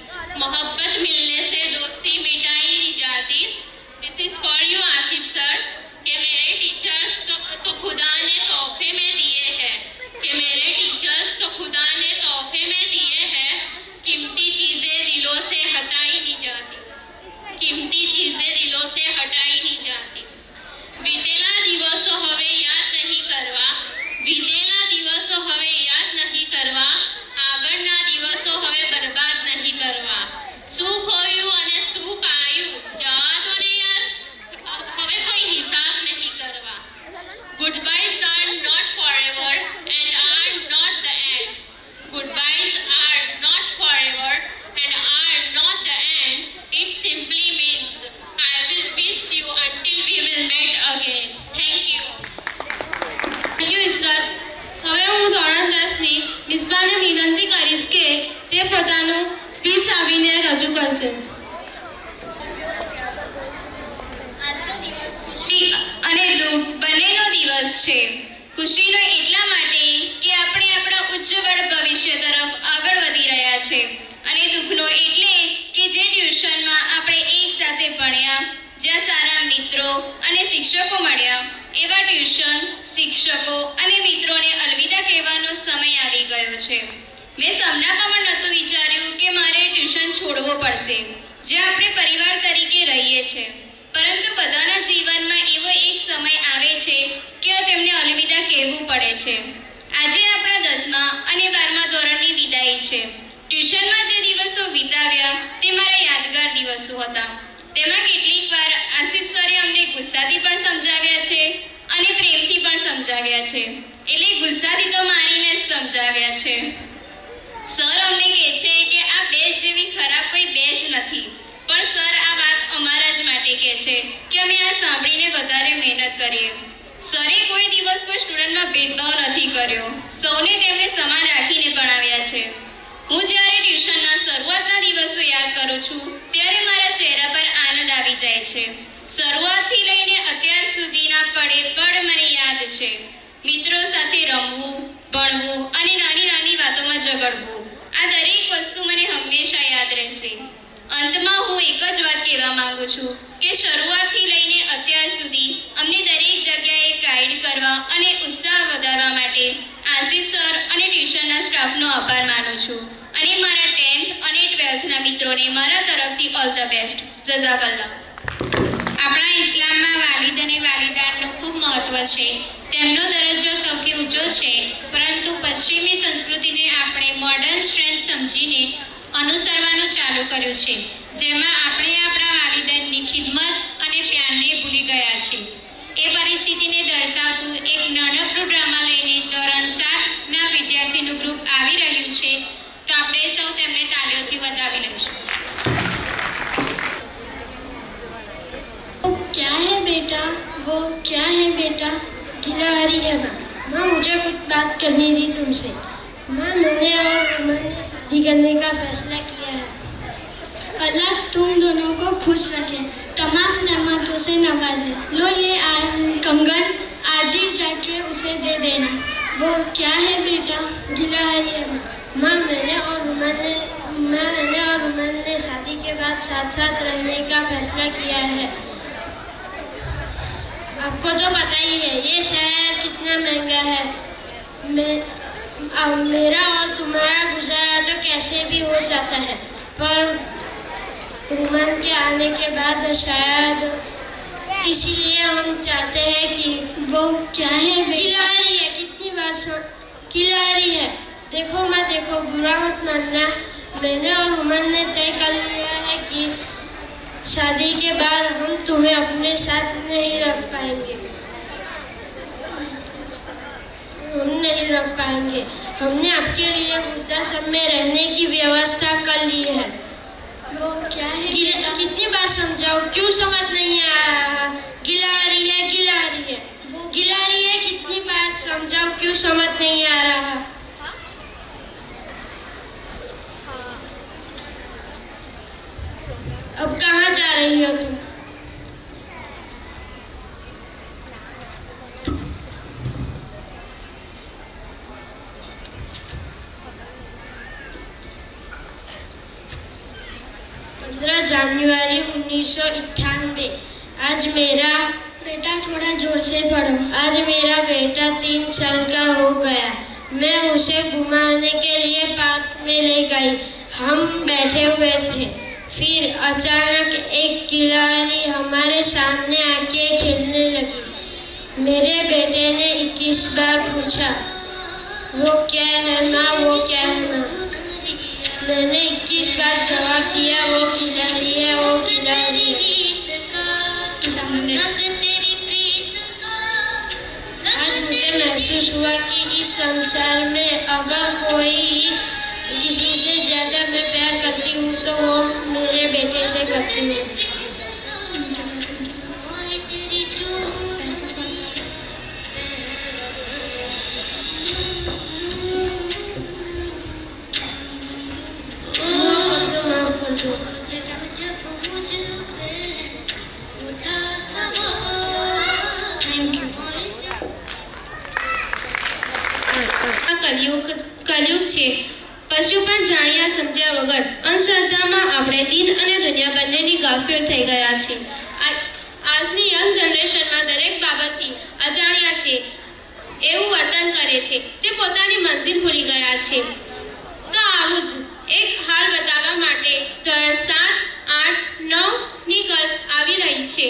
मोहब्बत मिलने से दोस्ती मिटाई नहीं जाती this is for you Asif sir कि मेरे टीचर्स तो खुदा ने तोहफे में दिए हैं कि मेरे टीचर्स तो खुदा ने तोहफे में दिए हैं कीमती चीज़ें दिलों से हटाई नहीं जाती कीमती चीज़ें दिलों से हटाई नहीं जाती बीतेला दिवसों हवे याद नहीं करवा बीतेला दिवसों हवे याद नहीं करवा આગળના દિવસો હવે બરબાદ નહીં કરવા શું ખોયું અને શું પાયું જવા દો ને યાર હવે કોઈ હિસાબ નહીં કરવા Goodbyes are not forever and are not the end Goodbyes are not forever and are not the end It simply means I will miss you until we will meet again Thank you thank you Ishrat હવે હું ધોરણ 10ની મિસબાને વિનંતી કરીશ કે તે પોતાનું speech આપીને રજૂ કરશે આજનો દિવસ ખુશી અને દુઃખ બંનેનો દિવસ છે ખુશીનો એટલા માટે કે આપણે આપણા ઉજ્જવળ ભવિષ્ય તરફ આગળ વધી રહ્યા છે અને દુઃખનો એટલે કે જે ટ્યુશનમાં આપણે એક સાથે ભણ્યા જ્યાં સારા મિત્રો અને શિક્ષકો મળ્યા એવા ટ્યુશન શિક્ષકો અને મિત્રોને અલવિદા કહેવાનો સમય આવી ગયો છે મેં સપનામાં પણ નહોતું વિચાર્યું કે મારે ટ્યુશન છોડવો પડશે જે આપણે પરિવાર તરીકે રહીએ છીએ પરંતુ બધાના જીવનમાં એવો એક સમય આવે છે કે તેમને અલવિદા કહેવું પડે છે આજે આપણા 10મા અને 12મા ધોરણની વિદાય છે ટ્યુશનમાં જે દિવસો વિતાવ્યા તે મારા યાદગાર દિવસો હતા તેમાં કેટલીક વાર આસિફ સરે અમને ગુસ્સાથી પણ સમજાવ્યા છે અને પ્રેમથી પણ સમજાવ્યા છે એટલે ગુસ્સાથી તો મારીને જ સમજાવ્યા છે સર અમને કહે છે કે આ બેચ જેવી ખરાબ કોઈ બેચ નથી પણ સર આ વાત અમારા જ માટે કહે છે કે અમે આ સાંભળીને વધારે મહેનત કરીએ સરે કોઈ દિવસ કોઈ સ્ટુડન્ટમાં ભેદભાવ નથી કર્યો સૌને તેમણે સમાન રાખીને ભણાવ્યા છે હું જ્યારે ટ્યુશનના શરૂઆતના દિવસો યાદ કરું છું ત્યારે મારા ચહેરા પર આનંદ આવી જાય છે શરૂઆતથી લઈને અત્યાર સુધીના પળે પળ મને યાદ છે મિત્રો સાથે રમવું ભણવું અને નાની નાની વાતોમાં ઝઘડવું આ દરેક વસ્તુ મને હંમેશા યાદ રહેશે અંતમાં હું એક જ વાત કહેવા માંગુ છું કે શરૂઆતથી લઈને અત્યાર સુધી અમને દરેક જગ્યાએ ગાઈડ કરવા અને ઉત્સાહ વધારવા માટે આસિફ સર અને ટ્યુશનના સ્ટાફનો આભાર માનું છું અને મારા 10th અને 12thના મિત્રોને મારા તરફથી ઓલ ધ બેસ્ટ જઝાકલ્લાહ આપણા ઇસ્લામમાં વાલિદ અને વાલિદાનનું ખૂબ મહત્વ છે તેમનો દરજ્જો સૌથી ઊંચો છે પરંતુ પશ્ચિમી સંસ્કૃતિને આપણે મોડર્ન સ્ટ્રેન્થ સમજીને અનુસરવાનું ચાલુ કર્યું છે જેમાં આપણે આપણા વાલિદાનની ખિદમત અને પ્યારને ભૂલી ગયા છે એ પરિસ્થિતિને દર્શાવતું એક નાનકડું ડ્રામા લઈને ધોરણ 7ના વિદ્યાર્થીનું ગ્રુપ આવી રહ્યું છે તો આપણે સૌ તેમને તાળીઓથી વધાવી લઈશું वो क्या है बेटा वो क्या है बेटा गिला आ रही है माँ मुझे कुछ बात करनी थी तुमसे माँ मैंने और उमर ने शादी करने का फैसला किया है अल्लाह तुम दोनों को खुश रखे तमाम नेमतों से नवाजे लो ये कंगन आज ही जाके उसे दे देना वो क्या है बेटा गिला आ रही है माँ मैंने और उमर ने शादी के बाद साथ साथ रहने का फैसला किया है आपको तो पता ही है ये शहर कितना महंगा है मेरा और तुम्हारा गुजारा तो कैसे भी हो जाता है पर उमर के आने के बाद शायद इसीलिए हम चाहते हैं कि वो क्या है खिला रही है कितनी बात सुन खिला रही है देखो मत देखो बुरा मत मानना मैंने और उमर ने तय कर लिया है कि शादी के बाद हम तुम्हें अपने साथ नहीं रख पाएंगे हमने आपके लिए वृद्धाश्रम में रहने की व्यवस्था कर ली है। वो क्या है? कितनी बार समझाओ, क्यों समझ नहीं आ रहा? गिला रही है, गिला रही है, गिला रही है, कितनी बार समझाओ, क्यों समझ नहीं आ रहा? अब कहाँ जा रही हो तुम? जनवरी 1998। आज मेरा बेटा थोड़ा जोर से पढ़ो। आज मेरा बेटा 3 साल का हो गया। मैं उसे घुमाने के लिए पार्क में ले गई। हम बैठे हुए थे, फिर अचानक एक खिलाड़ी हमारे सामने आके खेलने लगी। मेरे बेटे ने 21 बार पूछा, वो क्या है माँ, वो क्या है माँ? मैंने 21 बार जवाब दिया, वो खिलाड़ी है, वो खिलाड़ी है। आज मुझे महसूस हुआ कि इस संसार में अगर कोई किसी से ज़्यादा मैं प्यार करती हूँ तो वो मेरे बेटे से करती हूँ। કલયુગ છે, કશું પણ જાણ્યા સમજ્યા વગર અંધશ્રદ્ધામાં આપણે દીન અને દુનિયા બંનેની ગાફેલ થઈ ગયા છે। આજની યંગ જનરેશનમાં દરેક બાબતથી અજાણ્યા છે એવું વર્તન કરે છે જે પોતાની મંજિલ ભૂલી ગયા છે। તો આવું જ એક હાલ બતાવવા માટે ધોરણ 7, 8, 9ની ગર્લ્સ આવી રહી છે।